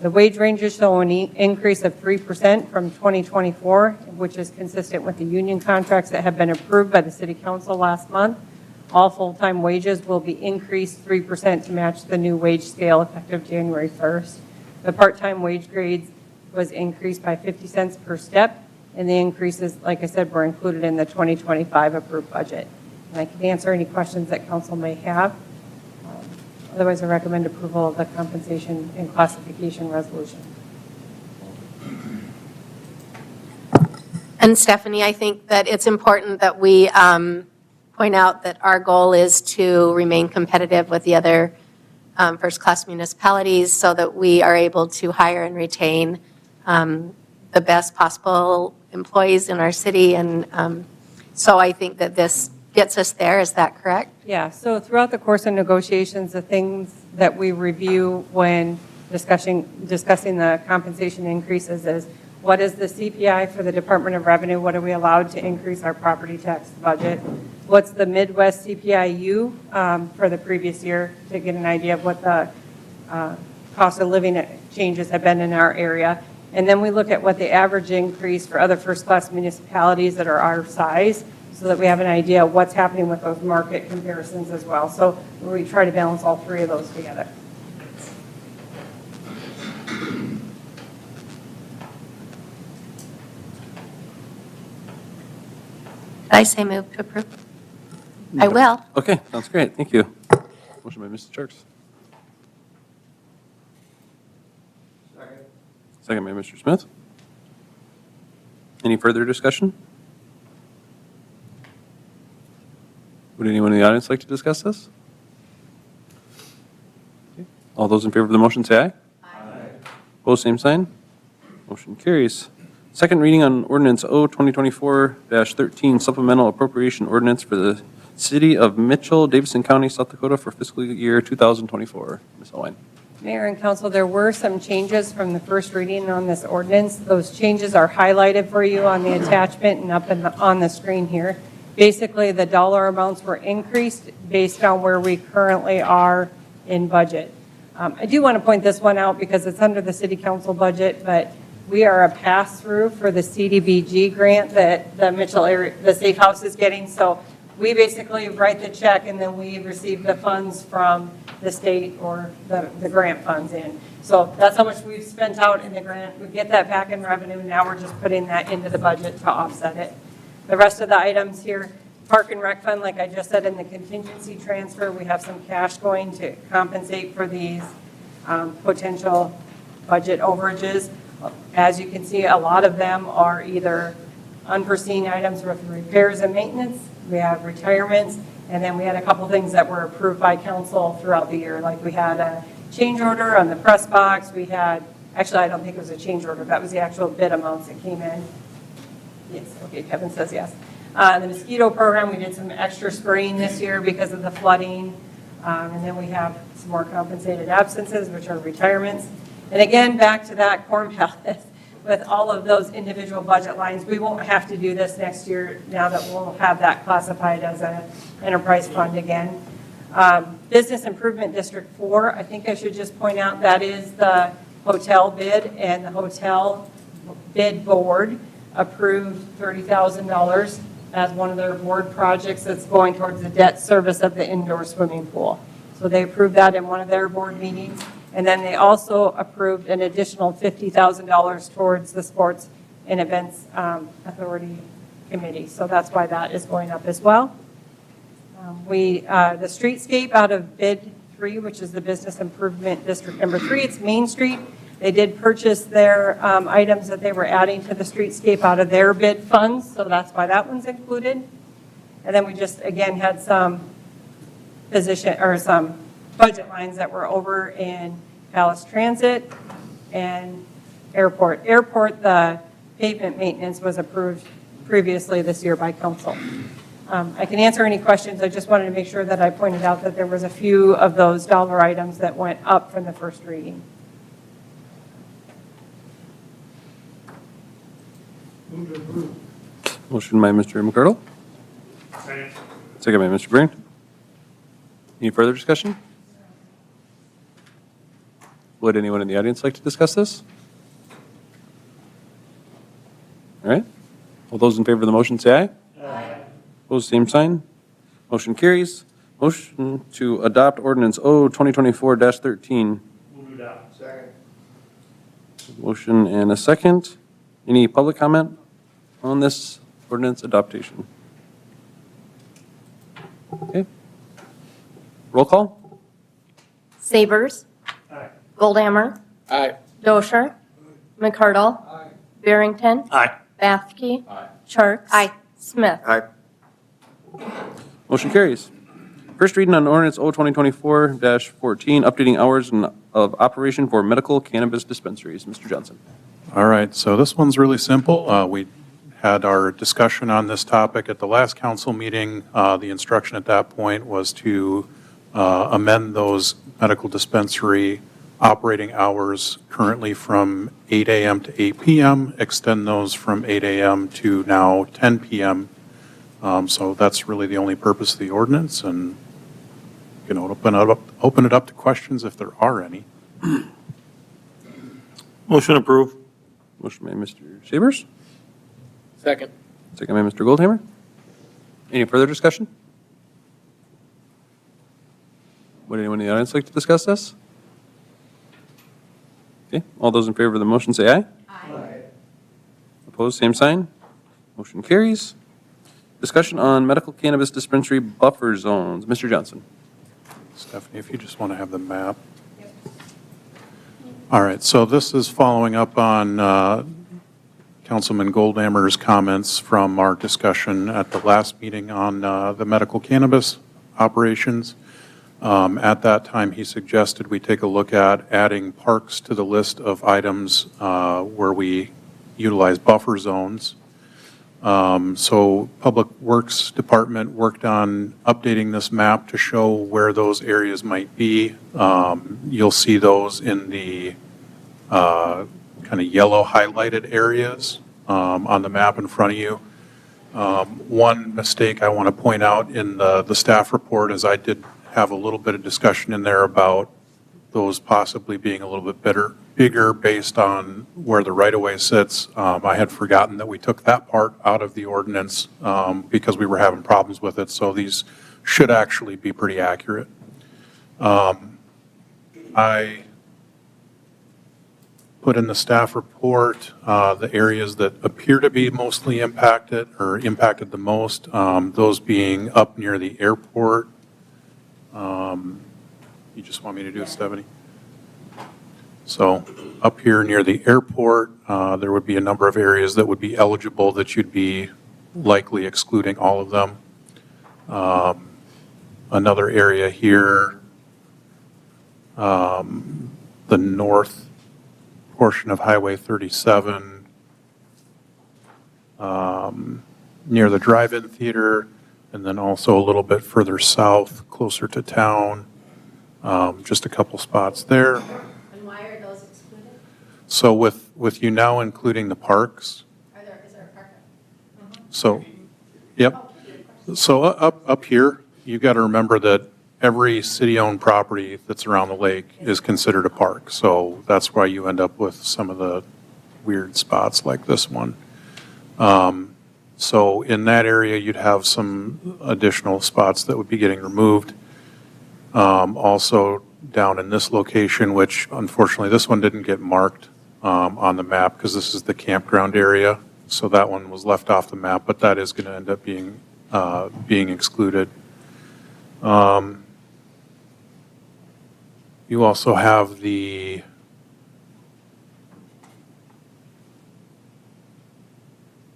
The wage ranges show an increase of 3% from 2024, which is consistent with the union contracts that have been approved by the City Council last month. All full-time wages will be increased 3% to match the new wage scale effective January 1st. The part-time wage grades was increased by 50 cents per step, and the increases, like I said, were included in the 2025 approved budget. And I can answer any questions that council may have. Otherwise, I recommend approval of the compensation and classification resolution. And Stephanie, I think that it's important that we point out that our goal is to remain competitive with the other first-class municipalities so that we are able to hire and retain the best possible employees in our city. And so I think that this gets us there. Is that correct? Yeah, so throughout the course of negotiations, the things that we review when discussing the compensation increases is what is the CPI for the Department of Revenue? What are we allowed to increase our property tax budget? What's the Midwest CPIU for the previous year to get an idea of what the cost of living changes have been in our area? And then we look at what the average increase for other first-class municipalities that are our size, so that we have an idea of what's happening with those market comparisons as well. So we try to balance all three of those together. Did I say move to approve? I will. Okay, sounds great. Thank you. Motion by Mrs. Sharks. Second by Mr. Smith. Any further discussion? Would anyone in the audience like to discuss this? Okay. All those in favor of the motion say aye. Aye. Opposed, same sign. Motion carries. Second reading on ordinance O 2024-13 supplemental appropriation ordinance for the City of Mitchell, Davidson County, South Dakota for fiscal year 2024. Ms. Elwine. Mayor and council, there were some changes from the first reading on this ordinance. Those changes are highlighted for you on the attachment and up on the screen here. Basically, the dollar amounts were increased based on where we currently are in budget. I do want to point this one out because it's under the city council budget, but we are a pass-through for the CDBG grant that the Mitchell area, the Safe House is getting. So we basically write the check and then we receive the funds from the state or the grant funds in. So that's how much we've spent out in the grant. We get that back in revenue. Now we're just putting that into the budget to offset it. The rest of the items here, Park and Rec Fund, like I just said, in the contingency transfer, we have some cash going to compensate for these potential budget overages. As you can see, a lot of them are either unforeseen items with repairs and maintenance. We have retirements, and then we had a couple things that were approved by council throughout the year. Like we had a change order on the press box. We had, actually, I don't think it was a change order. That was the actual bid amounts that came in. Yes, okay, Kevin says yes. The mosquito program, we did some extra spraying this year because of the flooding. And then we have some more compensated absences, which are retirements. And again, back to that Corn Palace. with all of those individual budget lines. We won't have to do this next year now that we'll have that classified as an enterprise fund again. Business Improvement District 4, I think I should just point out that is the hotel bid, and the hotel bid board approved $30,000 as one of their board projects that's going towards the debt service of the indoor swimming pool. So they approved that in one of their board meetings. And then they also approved an additional $50,000 towards the Sports and Events Authority Committee. So that's why that is going up as well. The streetscape out of bid 3, which is the Business Improvement District number 3, it's Main Street. They did purchase their items that they were adding to the streetscape out of their bid funds, so that's why that one's included. And then we just, again, had some some budget lines that were over in Palace Transit and Airport. Airport, the pavement maintenance was approved previously this year by council. I can answer any questions. I just wanted to make sure that I pointed out that there was a few of those dollar items that went up from the first reading. Move to approve. Motion by Mr. McCardle, Second. second by Mr. Brand. Any further discussion? Would anyone in the audience like to discuss this? All right. All those in favor of the motion say aye. Aye. Opposed, same sign. Motion carries. Motion to adopt ordinance O 2024-13. Move to adopt. Second. Motion and a second. Any public comment on this ordinance adoption? Okay. Roll call? Sabers. Aye. Goldhammer. Aye. Dosher. McCardle. Aye. Barrington. Aye. Bathke. Aye. Charts. Aye. Smith. Aye. Motion carries. First reading on ordinance O 2024-14, updating hours of operation for medical cannabis dispensaries. Mr. Johnson. All right, so this one's really simple. We had our discussion on this topic at the last council meeting. The instruction at that point was to amend those medical dispensary operating hours currently from 8 a.m. to 8 p.m., extend those from 8 a.m. to now 10 p.m. So that's really the only purpose of the ordinance, and you can open it up to questions if there are any. Motion approved. Motion by Mr. Sabers, Second. second by Mr. Goldhammer. Any further discussion? Would anyone in the audience like to discuss this? Okay, all those in favor of the motion say aye. Aye. Opposed, same sign. Motion carries. Discussion on medical cannabis dispensary buffer zones. Mr. Johnson. Stephanie, if you just want to have the map. All right, so this is following up on Councilman Goldhammer's comments from our discussion at the last meeting on the medical cannabis operations. At that time, he suggested we take a look at adding parks to the list of items where we utilize buffer zones. So Public Works Department worked on updating this map to show where those areas might be. You'll see those in the kind of yellow highlighted areas on the map in front of you. One mistake I want to point out in the staff report is I did have a little bit of discussion in there about those possibly being a little bit bigger based on where the right-of-way sits. I had forgotten that we took that part out of the ordinance because we were having problems with it, so these should actually be pretty accurate. I put in the staff report the areas that appear to be mostly impacted or impacted the most, those being up near the airport. You just want me to do it, Stephanie? So up here near the airport, there would be a number of areas that would be eligible that you'd be likely excluding all of them. Another area here, the north portion of Highway 37, near the drive-in theater, and then also a little bit further south, closer to town. Just a couple spots there. And why are those excluded? So with with you now including the parks. Is there a park? So, yep. So up here, you've got to remember that every city-owned property that's around the lake is considered a park. So that's why you end up with some of the weird spots like this one. So in that area, you'd have some additional spots that would be getting removed. Also down in this location, which unfortunately this one didn't get marked on the map because this is the campground area. So that one was left off the map, but that is going to end up being excluded. You also have the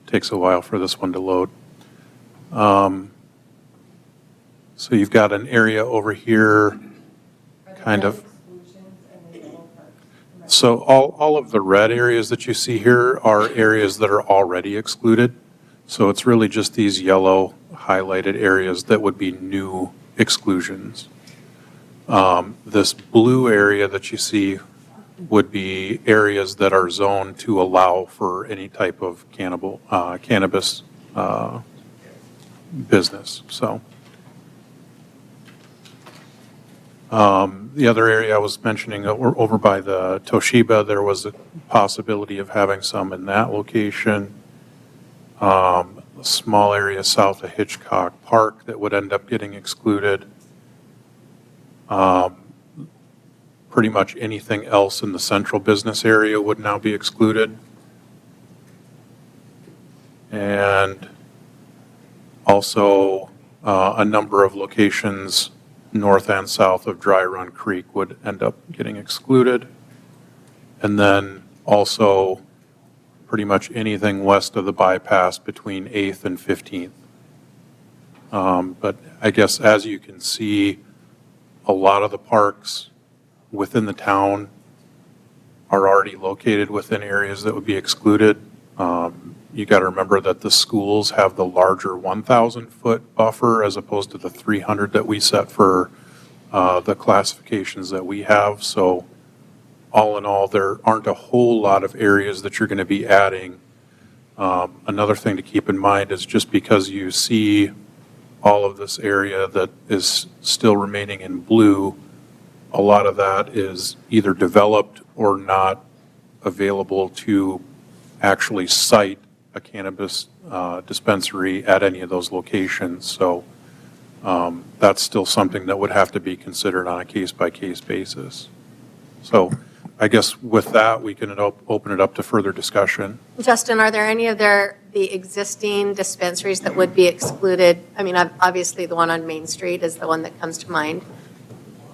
takes a while for this one to load. So you've got an area over here, kind of. So all of the red areas that you see here are areas that are already excluded. So it's really just these yellow highlighted areas that would be new exclusions. This blue area that you see would be areas that are zoned to allow for any type of cannabis business. So the other area I was mentioning over by the Toshiba, there was a possibility of having some in that location. A small area south of Hitchcock Park that would end up getting excluded. Pretty much anything else in the central business area would now be excluded. And also a number of locations north and south of Dry Run Creek would end up getting excluded. And then also pretty much anything west of the bypass between 8th and 15th. But I guess as you can see, a lot of the parks within the town are already located within areas that would be excluded. You got to remember that the schools have the larger 1,000-foot buffer as opposed to the 300 that we set for the classifications that we have. So all in all, there aren't a whole lot of areas that you're going to be adding. Another thing to keep in mind is just because you see all of this area that is still remaining in blue, a lot of that is either developed or not available to actually site a cannabis dispensary at any of those locations. So that's still something that would have to be considered on a case-by-case basis. So I guess with that, we can open it up to further discussion. Justin, are there any of the existing dispensaries that would be excluded? I mean, obviously, the one on Main Street is the one that comes to mind.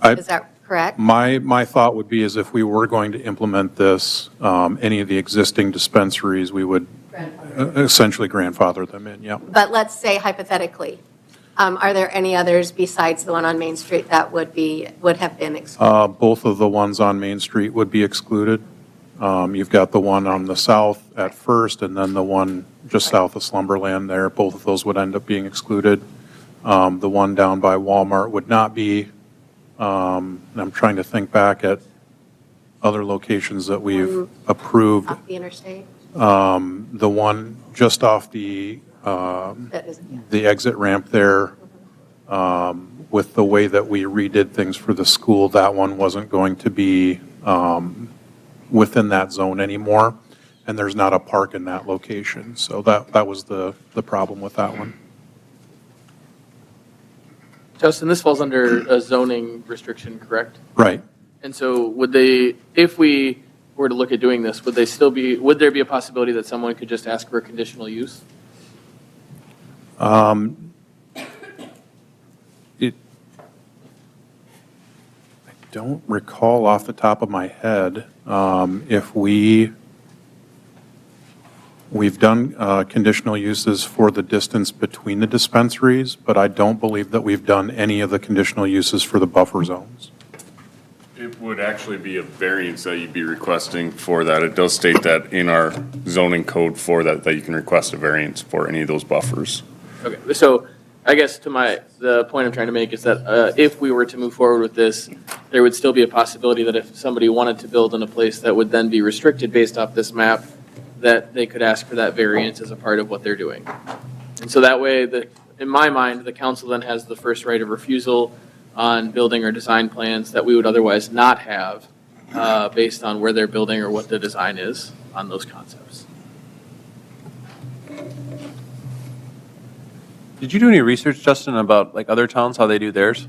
Is that correct? My thought would be is if we were going to implement this, any of the existing dispensaries, we would essentially grandfather them in, yeah. But let's say hypothetically, are there any others besides the one on Main Street that would have been excluded? Both of the ones on Main Street would be excluded. You've got the one on the south at First and then the one just south of Slumberland there. Both of those would end up being excluded. The one down by Walmart would not be. I'm trying to think back at other locations that we've approved. Off the interstate? The one just off the exit ramp there, with the way that we redid things for the school, that one wasn't going to be within that zone anymore, and there's not a park in that location. So that was the problem with that one. Justin, this falls under a zoning restriction, correct? Right. And so would they, if we were to look at doing this, would there be a possibility that someone could just ask for a conditional use? I don't recall off the top of my head if we've done conditional uses for the distance between the dispensaries, but I don't believe that we've done any of the conditional uses for the buffer zones. It would actually be a variance that you'd be requesting for that. It does state that in our zoning code for that you can request a variance for any of those buffers. Okay, so I guess the point I'm trying to make is that if we were to move forward with this, there would still be a possibility that if somebody wanted to build in a place that would then be restricted based off this map, that they could ask for that variance as a part of what they're doing. And so that way, in my mind, the council then has the first right of refusal on building or design plans that we would otherwise not have based on where they're building or what the design is on those concepts. Did you do any research, Justin, about like other towns, how they do theirs?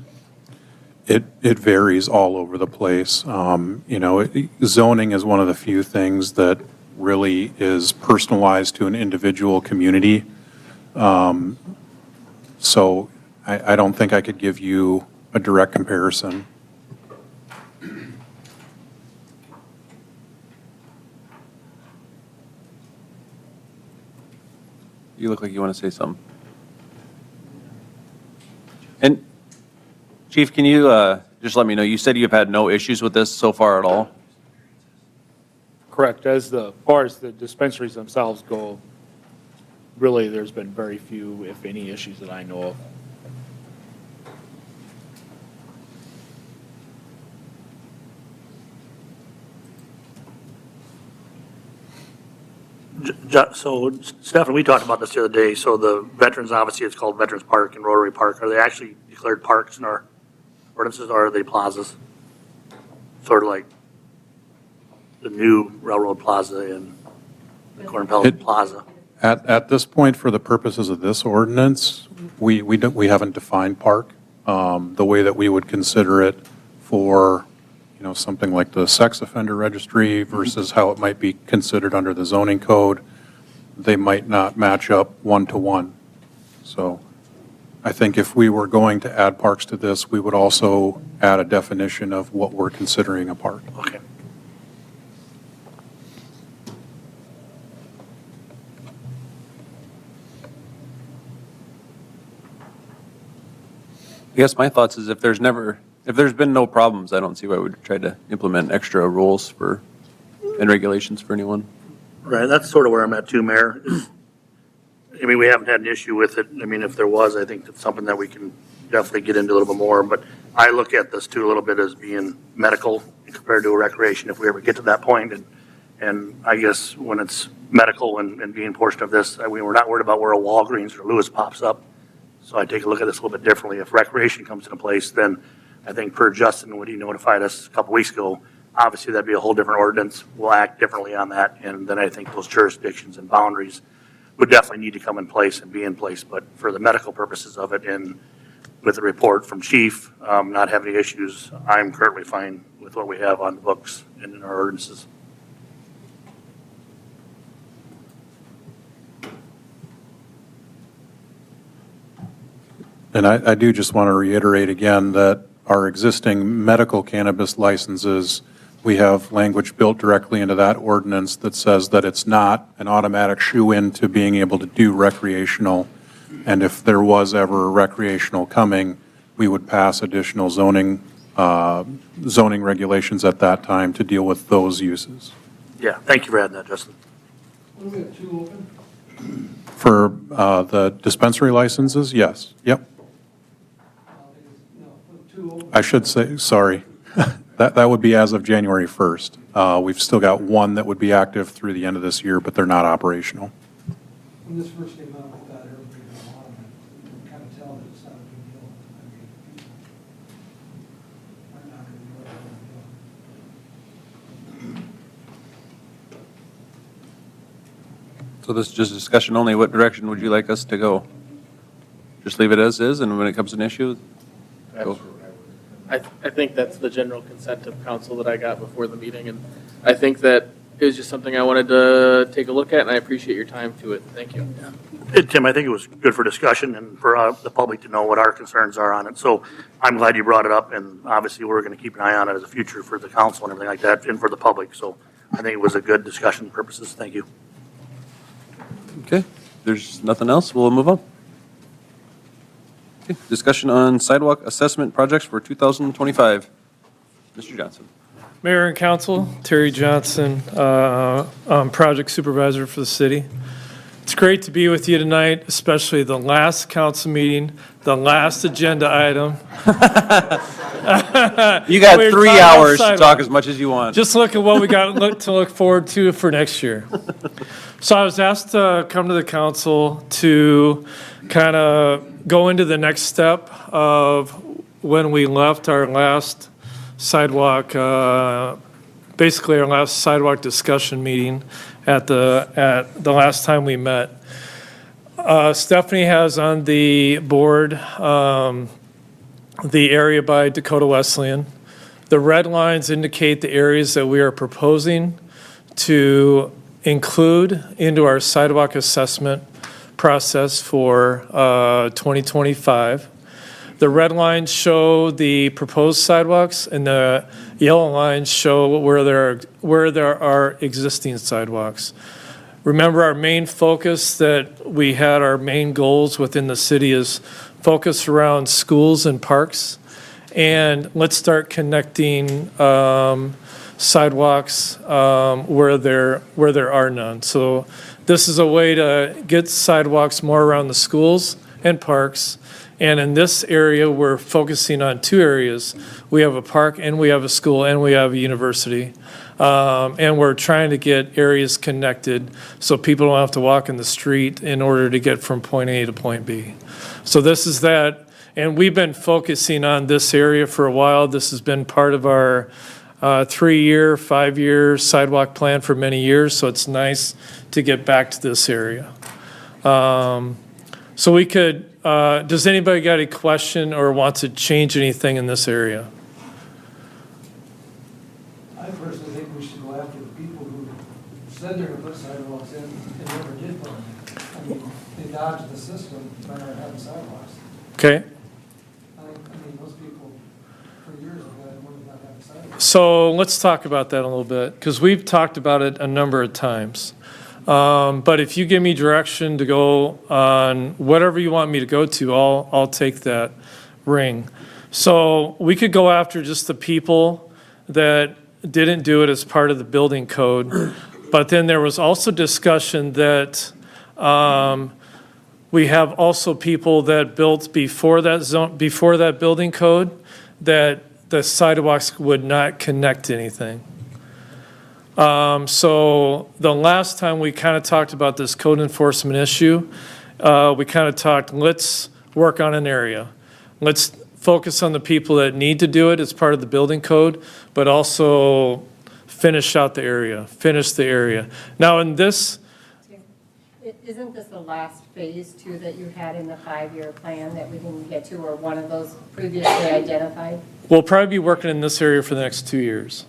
It varies all over the place. Zoning is one of the few things that really is personalized to an individual community. So I don't think I could give you a direct comparison. You look like you want to say something. And Chief, can you just let me know, you said you've had no issues with this so far at all? Correct. As far as the dispensaries themselves go, really, there's been very few, if any, issues that I know of. So, Stefan, we talked about this the other day. So the veterans, obviously, it's called Veterans Park and Rotary Park. Are they actually declared parks in our ordinances, or are they plazas? Sort of like the new Railroad Plaza and the Corn Palace Plaza. At this point, for the purposes of this ordinance, we haven't defined park. The way that we would consider it for, something like the sex offender registry versus how it might be considered under the zoning code, they might not match up one-to-one. So I think if we were going to add parks to this, we would also add a definition of what we're considering a park. Okay. I guess my thoughts is if there's been no problems, I don't see why we would try to implement extra rules and regulations for anyone. Right, that's sort of where I'm at too, Mayor. We haven't had an issue with it. If there was, I think that's something that we can definitely get into a little bit more. But I look at this too a little bit as being medical compared to a recreation if we ever get to that point. And I guess when it's medical and being a portion of this, we're not worried about where a Walgreens or Lewis pops up. So I take a look at this a little bit differently. If recreation comes into place, then I think per Justin, when he notified us a couple weeks ago, obviously that'd be a whole different ordinance. We'll act differently on that. And then I think those jurisdictions and boundaries would definitely need to come in place and be in place. But for the medical purposes of it and with the report from Chief, not having any issues, I'm currently fine with what we have on the books and in our ordinances. And I do just want to reiterate again that our existing medical cannabis licenses, we have language built directly into that ordinance that says that it's not an automatic shoe-in to being able to do recreational. And if there was ever recreational coming, we would pass additional zoning regulations at that time to deal with those uses. Yeah, thank you for adding that, Justin. What do we have, 2 open? For the dispensary licenses, yes. Yep. No, 2 open. I should say, sorry, that would be as of January 1st. We've still got 1 that would be active through the end of this year, but they're not operational. When this first came out, I thought everybody was on it. You can kind of tell that it's not a big deal. People are not going to know it's a big deal. So this is just discussion only. What direction would you like us to go? Just leave it as is, and when it comes to an issue, go. I think that's the general consent of council that I got before the meeting, and I think that it was just something I wanted to take a look at, and I appreciate your time to it. Thank you. Tim, I think it was good for discussion and for the public to know what our concerns are on it. So I'm glad you brought it up, and obviously we're going to keep an eye on it as a future for the council and everything like that, and for the public. So I think it was a good discussion purposes. Thank you. Okay, there's nothing else, we'll move on. Okay, discussion on sidewalk assessment projects for 2025. Mr. Johnson. Mayor and Council, Terry Johnson, project supervisor for the city. It's great to be with you tonight, especially the last council meeting, the last agenda item. You got We're 3 talking hours to sidewalk. talk as much as you want. Just look at what we got to look forward to for next year. So I was asked to come to the council to kind of go into the next step of when we left our last sidewalk, basically our last sidewalk discussion meeting at the last time we met. Stephanie has on the board the area by Dakota Wesleyan. The red lines indicate the areas that we are proposing to include into our sidewalk assessment process for 2025. The red lines show the proposed sidewalks, and the yellow lines show where there are existing sidewalks. Remember, our main focus that we had, our main goals within the city is focused around schools and parks. And let's start connecting sidewalks where there are none. So this is a way to get sidewalks more around the schools and parks. And in this area, we're focusing on 2 areas. We have a park, and we have a school, and we have a university. And we're trying to get areas connected so people don't have to walk in the street in order to get from point A to point B. So this is that. And we've been focusing on this area for a while. This has been part of our 3-year, 5-year sidewalk plan for many years. So it's nice to get back to this area. So we could, does anybody got a question or want to change anything in this area? I personally think we should go after the people who said they're gonna put sidewalks in and never did put them in. I mean, they dodged the system by not having sidewalks. Okay. I mean, those people for years have had one not having sidewalks. So let's talk about that a little bit, because we've talked about it a number of times. But if you give me direction to go on whatever you want me to go to, I'll take that ring. So we could go after just the people that didn't do it as part of the building code. But then there was also discussion that we have also people that built before that zone, before that building code, that the sidewalks would not connect to anything. So the last time we kind of talked about this code enforcement issue, we kind of talked, let's work on an area. Let's focus on the people that need to do it as part of the building code, but also finish out the area, finish the area. Now in this, Isn't this the last phase too that you had in the 5-year plan that we didn't get to, or one of those previously identified? we'll probably be working in this area for the next 2 years.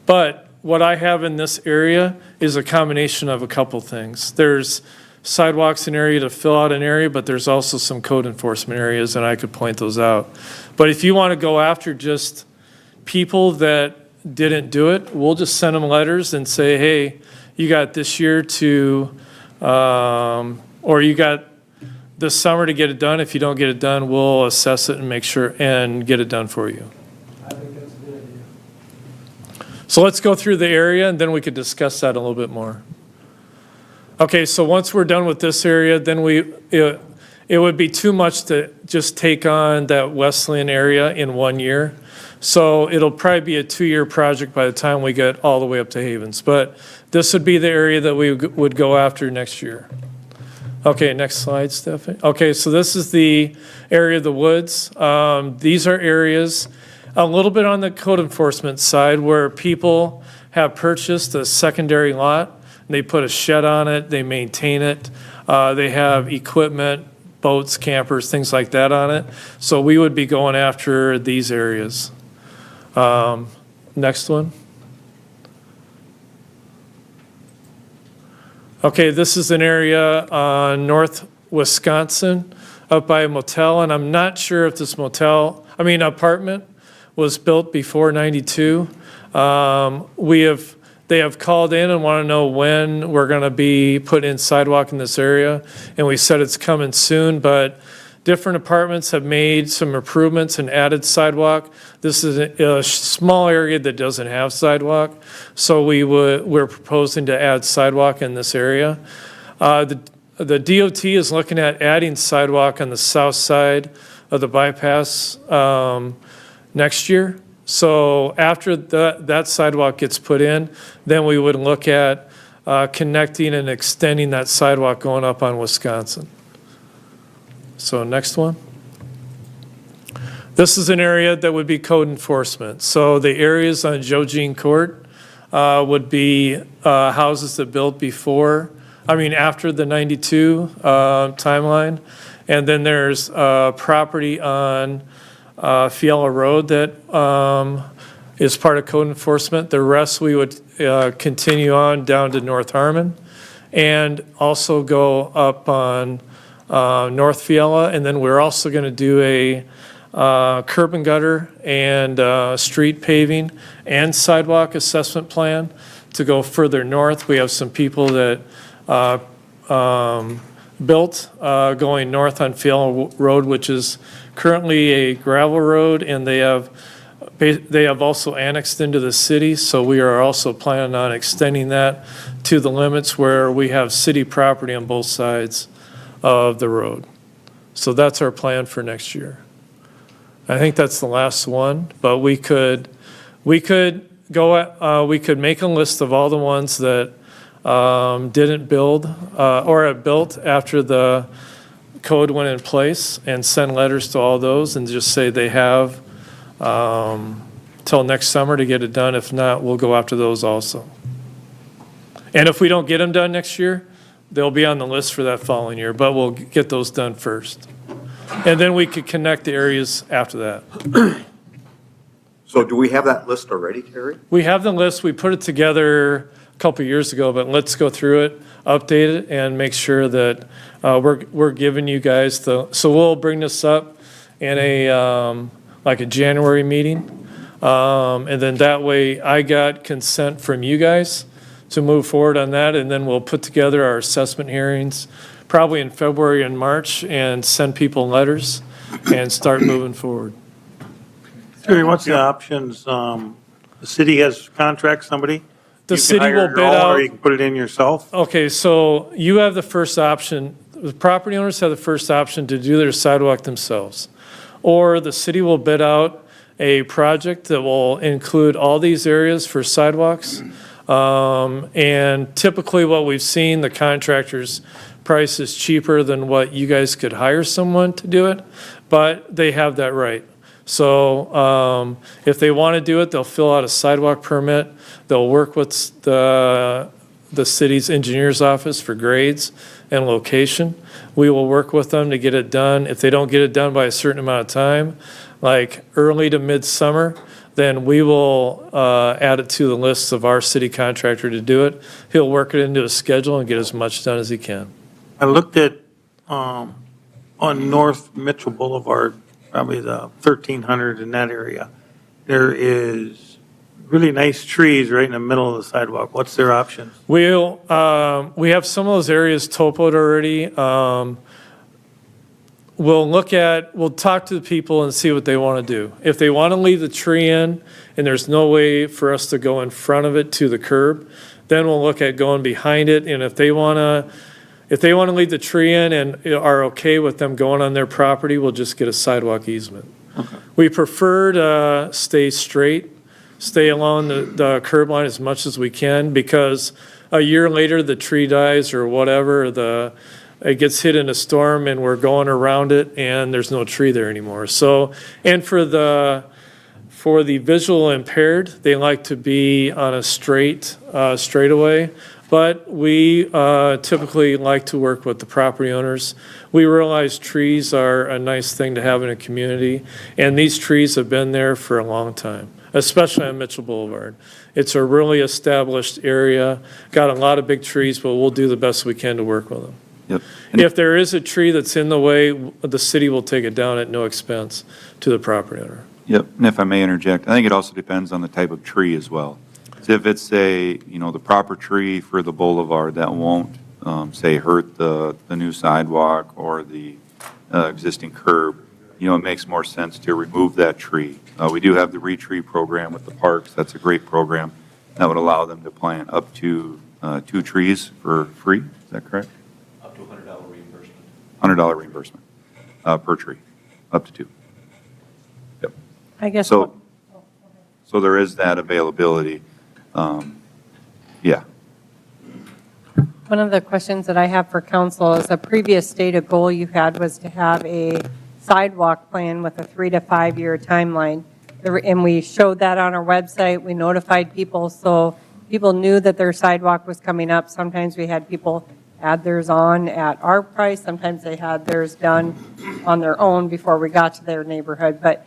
But what I have in this area is a combination of a couple things. There's sidewalks in area to fill out an area, but there's also some code enforcement areas, and I could point those out. But if you want to go after just people that didn't do it, we'll just send them letters and say, hey, you got this year to, or you got this summer to get it done. If you don't get it done, we'll assess it and make sure and get it done for you. I think that's a good idea. So let's go through the area, and then we could discuss that a little bit more. Okay, so once we're done with this area, then it would be too much to just take on that Wesleyan area in 1 year. So it'll probably be a 2-year project by the time we get all the way up to Havens. But this would be the area that we would go after next year. Okay, next slide, Stephanie. Okay, so this is the area of the woods. These are areas a little bit on the code enforcement side where people have purchased a secondary lot. They put a shed on it, they maintain it, they have equipment, boats, campers, things like that on it. So we would be going after these areas. Next one. Okay, this is an area on North Wisconsin up by a motel, and I'm not sure if this apartment was built before 92. They have called in and want to know when we're going to be putting in sidewalk in this area, and we said it's coming soon, but different apartments have made some improvements and added sidewalk. This is a small area that doesn't have sidewalk, so we're proposing to add sidewalk in this area. The DOT is looking at adding sidewalk on the south side of the bypass next year. So after that sidewalk gets put in, then we would look at connecting and extending that sidewalk going up on Wisconsin. So next one. This is an area that would be code enforcement. So the areas on Joe Jean Court would be houses that built after the 92 timeline. And then there's property on Fiala Road that is part of code enforcement. The rest we would continue on down to North Harmon and also go up on North Fiala. And then we're also going to do a curb and gutter and street paving and sidewalk assessment plan to go further north. We have some people that built going north on Fiala Road, which is currently a gravel road, and they have also annexed into the city, so we are also planning on extending that to the limits where we have city property on both sides of the road. So that's our plan for next year. I think that's the last one, but we could make a list of all the ones that didn't build or have built after the code went in place and send letters to all those and just say they have till next summer to get it done. If not, we'll go after those also. And if we don't get them done next year, they'll be on the list for that following year, but we'll get those done first. And then we could connect the areas after that. So do we have that list already, Terry? We have the list. We put it together a couple years ago, but let's go through it, update it, and make sure that we're giving you guys so we'll bring this up in a January meeting. And then that way I got consent from you guys to move forward on that, and then we'll put together our assessment hearings probably in February and March and send people letters and start moving forward. Terry, what's the options? The city has contract somebody? The city will bid out. Or you can put it in yourself? Okay, so you have the first option. The property owners have the first option to do their sidewalk themselves. Or the city will bid out a project that will include all these areas for sidewalks. And typically what we've seen, the contractor's price is cheaper than what you guys could hire someone to do it, but they have that right. So if they want to do it, they'll fill out a sidewalk permit. They'll work with the city's engineer's office for grades and location. We will work with them to get it done. If they don't get it done by a certain amount of time, like early to midsummer, then we will add it to the list of our city contractor to do it. He'll work it into a schedule and get as much done as he can. I looked at, on North Mitchell Boulevard, probably the 1300 in that area. There is really nice trees right in the middle of the sidewalk. What's their options? We have some of those areas topoed already. We'll talk to the people and see what they want to do. If they want to leave the tree in and there's no way for us to go in front of it to the curb, then we'll look at going behind it. And if they want to leave the tree in and are okay with them going on their property, we'll just get a sidewalk easement. Okay. We prefer to stay straight, stay along the curb line as much as we can, because a year later the tree dies or whatever, it gets hit in a storm and we're going around it and there's no tree there anymore. So, and for the visual impaired, they like to be on a straightaway. But we typically like to work with the property owners. We realize trees are a nice thing to have in a community, and these trees have been there for a long time, especially on Mitchell Boulevard. It's a really established area, got a lot of big trees, but we'll do the best we can to work with them. Yep. If there is a tree that's in the way, the city will take it down at no expense to the property owner. Yep, and if I may interject, I think it also depends on the type of tree as well. So if it's the proper tree for the boulevard that won't, say, hurt the new sidewalk or the existing curb, it makes more sense to remove that tree. We do have the re-tree program with the parks. That's a great program that would allow them to plant up to 2 trees for free. Is that correct? $100 reimbursement per tree, up to 2. Yep. I guess. So there is that availability. Yeah. One of the questions that I have for council is a previous stated goal you had was to have a sidewalk plan with a 3 to 5 year timeline. And we showed that on our website. We notified people, so people knew that their sidewalk was coming up. Sometimes we had people add theirs on at our price. Sometimes they had theirs done on their own before we got to their neighborhood. But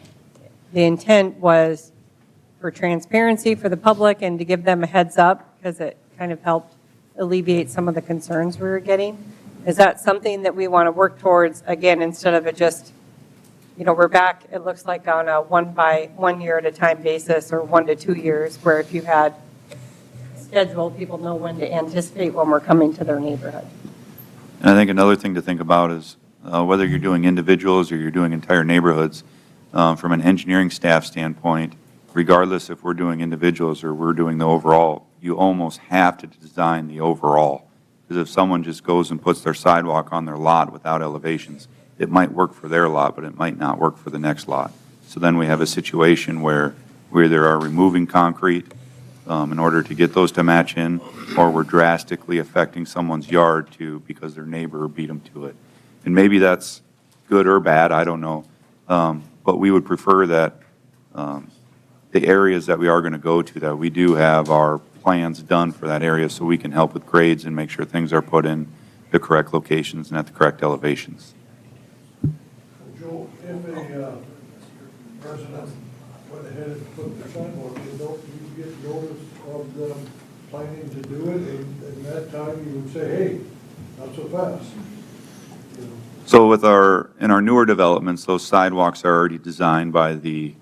the intent was for transparency for the public and to give them a heads up because it kind of helped alleviate some of the concerns we were getting. Is that something that we want to work towards, again, instead of it just, we're back, it looks like on a 1 year at a time basis or 1 to 2 years, where if you had scheduled, people know when to anticipate when we're coming to their neighborhood. And I think another thing to think about is whether you're doing individuals or you're doing entire neighborhoods, from an engineering staff standpoint, regardless if we're doing individuals or we're doing the overall, you almost have to design the overall. Because if someone just goes and puts their sidewalk on their lot without elevations, it might work for their lot, but it might not work for the next lot. So then we have a situation where we either are removing concrete in order to get those to match in, or we're drastically affecting someone's yard because their neighbor beat them to it. And maybe that's good or bad, I don't know. But we would prefer that the areas that we are going to go to, that we do have our plans done for that area so we can help with grades and make sure things are put in the correct locations and at the correct elevations. Joe, if a resident went ahead and put their sidewalk in, don't you get notice of them planning to do it? And that time you would say, hey, not so fast. So in our newer developments, those sidewalks are already designed by the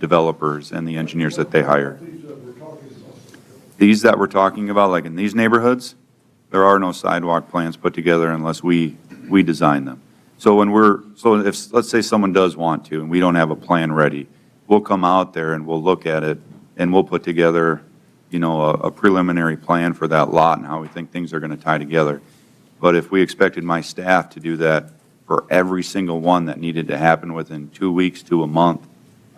developers and the engineers that they hire. These that we're talking about, like in these neighborhoods, there are no sidewalk plans put together unless we design them. So if, let's say someone does want to, and we don't have a plan ready, we'll come out there and we'll look at it, and we'll put together, a preliminary plan for that lot and how we think things are going to tie together. But if we expected my staff to do that for every single one that needed to happen within 2 weeks to a month,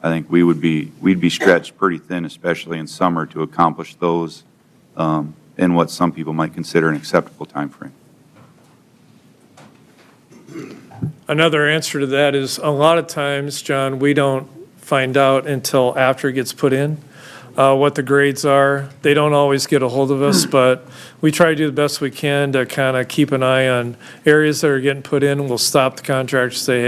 I think we'd be stretched pretty thin, especially in summer, to accomplish those in what some people might consider an acceptable time frame. Another answer to that is a lot of times, John, we don't find out until after it gets put in what the grades are. They don't always get a hold of us, but we try to do the best we can to kind of keep an eye on areas that are getting put in. We'll stop the contractor, say,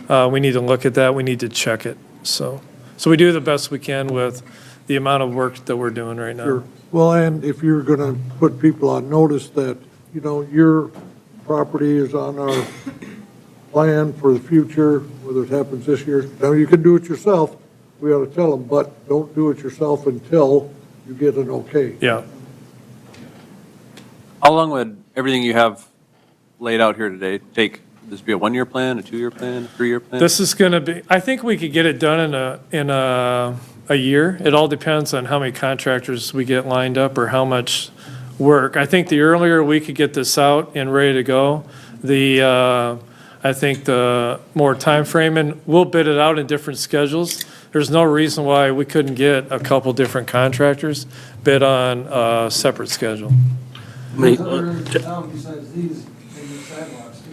hey, we need to look at that. We need to check it. So we do the best we can with the amount of work that we're doing right now. Sure. Well, and if you're going to put people on notice that, your property is on our plan for the future, whether it happens this year, now you can do it yourself, we ought to tell them, but don't do it yourself until you get an okay. Yeah. How long would everything you have laid out here today take? This be a 1 year plan, a 2 year plan, a 3 year plan? This is going to be, I think we could get it done in a year. It all depends on how many contractors we get lined up or how much work. I think the earlier we could get this out and ready to go, I think the more time frame, and we'll bid it out in different schedules. There's no reason why we couldn't get a couple different contractors bid on a separate schedule.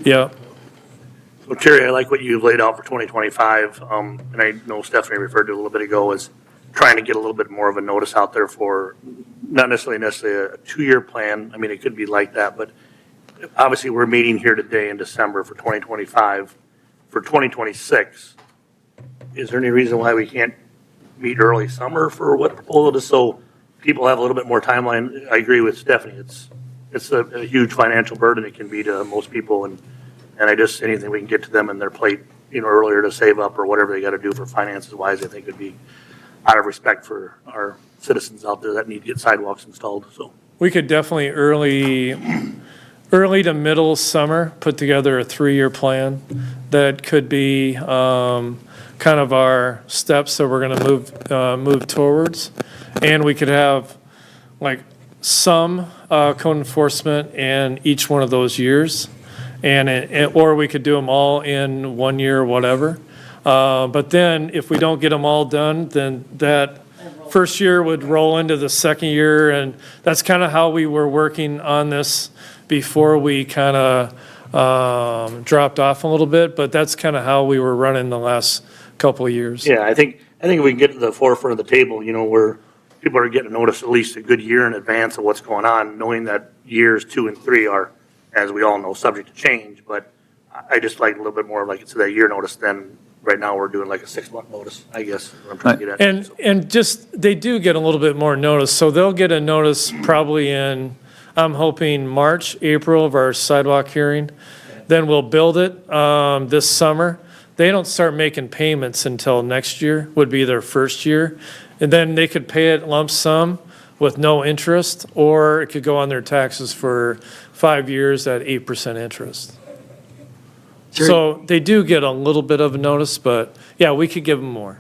Yeah. So Terry, I like what you've laid out for 2025, and I know Stephanie referred to it a little bit ago, is trying to get a little bit more of a notice out there for not necessarily a 2 year plan. I mean, it could be like that, but obviously we're meeting here today in December for 2025. For 2026, is there any reason why we can't meet early summer for what proposal is, so people have a little bit more timeline? I agree with Stephanie. It's a huge financial burden it can be to most people, and anything we can get to them in their plate, earlier to save up or whatever they got to do for finances wise, I think would be out of respect for our citizens out there that need to get sidewalks installed. So We could definitely early to middle summer, put together a 3 year plan that could be kind of our steps that we're going to move towards. And we could have like some code enforcement in each one of those years. or we could do them all in 1 year or whatever. But then if we don't get them all done, then that first year would roll into the second year. And that's kind of how we were working on this before we kind of dropped off a little bit. But that's kind of how we were running the last couple of years. Yeah, I think if we can get to the forefront of the table, where people are getting noticed at least a good year in advance of what's going on, knowing that years 2 and 3 are, as we all know, subject to change. But I just like a little bit more like it's that year notice than right now we're doing like a 6-month notice, I guess, is what I'm trying to get at. And just, they do get a little bit more notice. So they'll get a notice probably in, I'm hoping March, April of our sidewalk hearing. Then we'll build it this summer. They don't start making payments until next year, would be their first year. And then they could pay it lump sum with no interest, or it could go on their taxes for 5 years at 8% interest. So they do get a little bit of a notice, but yeah, we could give them more.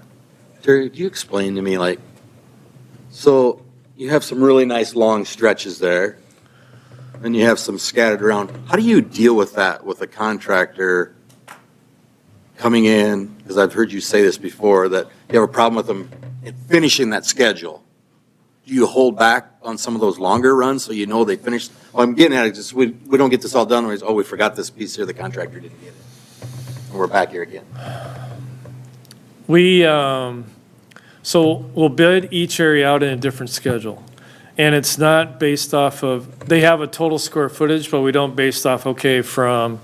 Terry, could you explain to me, like, so you have some really nice long stretches there, and you have some scattered around. How do you deal with that with a contractor coming in? Because I've heard you say this before, that you have a problem with them finishing that schedule. Do you hold back on some of those longer runs so you know they finished? Well, I'm getting at it, just we don't get this all done. We forgot this piece here, the contractor didn't get it. And we're back here again. We, so we'll bid each area out in a different schedule. And it's not based off of, they have a total square footage, but we don't based off, okay, from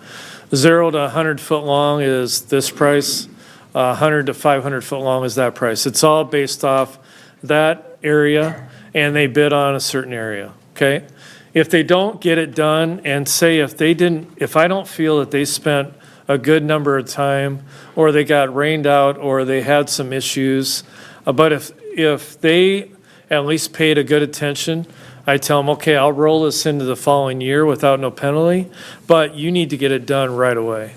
0 to 100 foot long is this price, 100 to 500 foot long is that price. It's all based off that area, and they bid on a certain area, okay? If they don't get it done, and say if I don't feel that they spent a good number of time, or they got rained out, or they had some issues, but if they at least paid a good attention, I tell them, okay, I'll roll this into the following year without no penalty, but you need to get it done right away.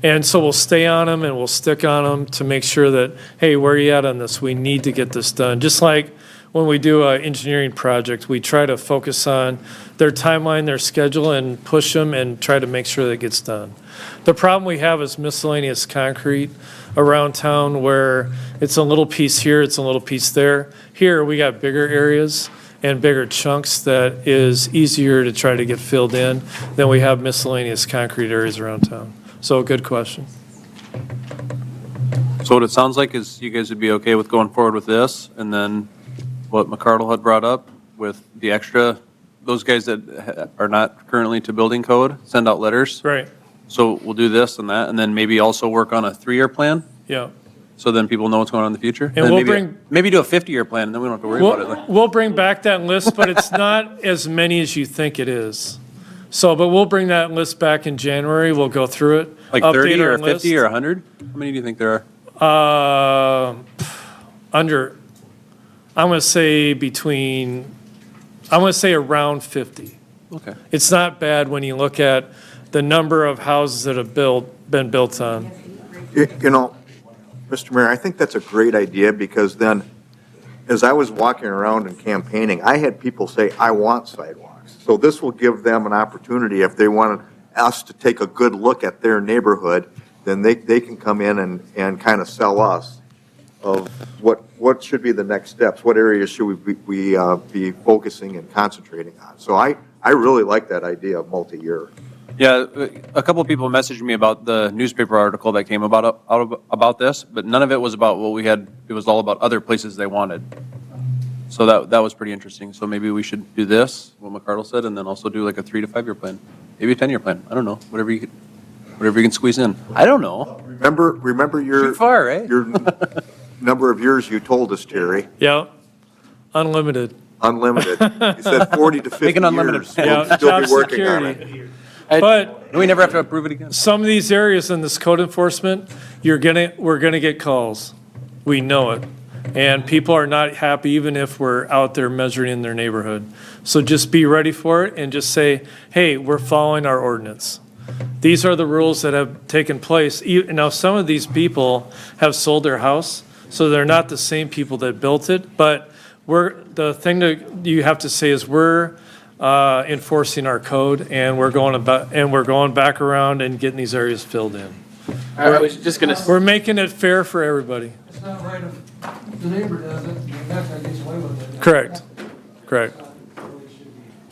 And so we'll stay on them and we'll stick on them to make sure that, hey, where are you at on this? We need to get this done. Just like when we do an engineering project, we try to focus on their timeline, their schedule, and push them and try to make sure that it gets done. The problem we have is miscellaneous concrete around town where it's a little piece here, it's a little piece there. Here, we got bigger areas and bigger chunks that is easier to try to get filled in than we have miscellaneous concrete areas around town. So good question. So what it sounds like is you guys would be okay with going forward with this, and then what McCardle had brought up with the extra, those guys that are not currently to building code, send out letters. Right. So we'll do this and that, and then maybe also work on a 3-year plan, Yeah. so then people know what's going on in the future. And then we'll maybe do a 50-year plan, and then we don't have to worry about it. We'll bring back that list, but it's not as many as you think it is. So, but we'll bring that list back in January. We'll go through it. Like update 30 our or 50 list. or 100? How many do you think there are? Under, I'm going to say around 50. Okay. It's not bad when you look at the number of houses that have been built on. Mr. Mayor, I think that's a great idea, because then, as I was walking around and campaigning, I had people say, I want sidewalks. So this will give them an opportunity, if they want us to take a good look at their neighborhood, then they can come in and kind of sell us of what should be the next steps, what areas should we be focusing and concentrating on. So I really like that idea of multi-year. Yeah, a couple of people messaged me about the newspaper article that came about this, but none of it was about what we had. It was all about other places they wanted. So that was pretty interesting. So maybe we should do this, what McCardle said, and then also do like a 3 to 5 year plan, maybe a 10-year plan. I don't know, whatever you can squeeze in. I don't know. Remember your Too far, right? Your number of years you told us, Terry. Yeah, unlimited. Unlimited. You said 40 to 50 Make an unlimited years. plan. We'll Yeah, still job be working on security. it. But we never have to approve it again. Some of these areas in this code enforcement, we're gonna get calls. We know it. And people are not happy even if we're out there measuring in their neighborhood. So just be ready for it and just say, hey, we're following our ordinance. These are the rules that have taken place. Now, some of these people have sold their house, so they're not the same people that built it, but the thing that you have to say is we're enforcing our code, and we're going back around and getting these areas filled in. I was just going to. We're making it fair for everybody. It's not right if the neighbor does it, and that guy gets away with it. Correct, correct.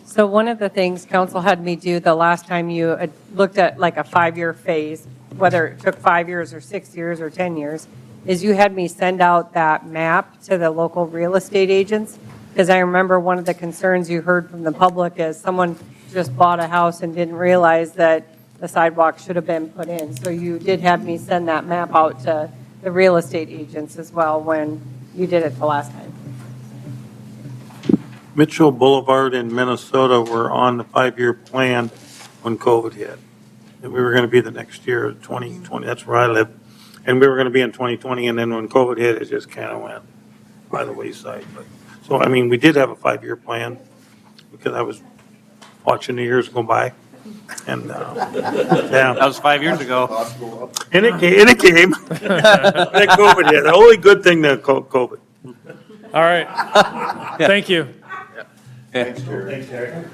So one of the things council had me do the last time you looked at like a 5-year phase, whether it took 5 years or 6 years or 10 years, is you had me send out that map to the local real estate agents. Because I remember one of the concerns you heard from the public is someone just bought a house and didn't realize that the sidewalk should have been put in. So you did have me send that map out to the real estate agents as well when you did it the last time. Mitchell Boulevard in Minnesota were on the 5-year plan when COVID hit. And we were going to be the next year, 2020, that's where I live. And we were going to be in 2020, and then when COVID hit, it just kind of went by the wayside. But so, I mean, we did have a 5-year plan because I was watching the years go by. And, yeah. That was 5 years ago. And it came. That COVID hit. The only good thing that COVID. All right. Thank you. Okay. Thanks, Terry.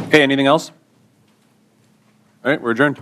Okay, anything else? All right, we're adjourned.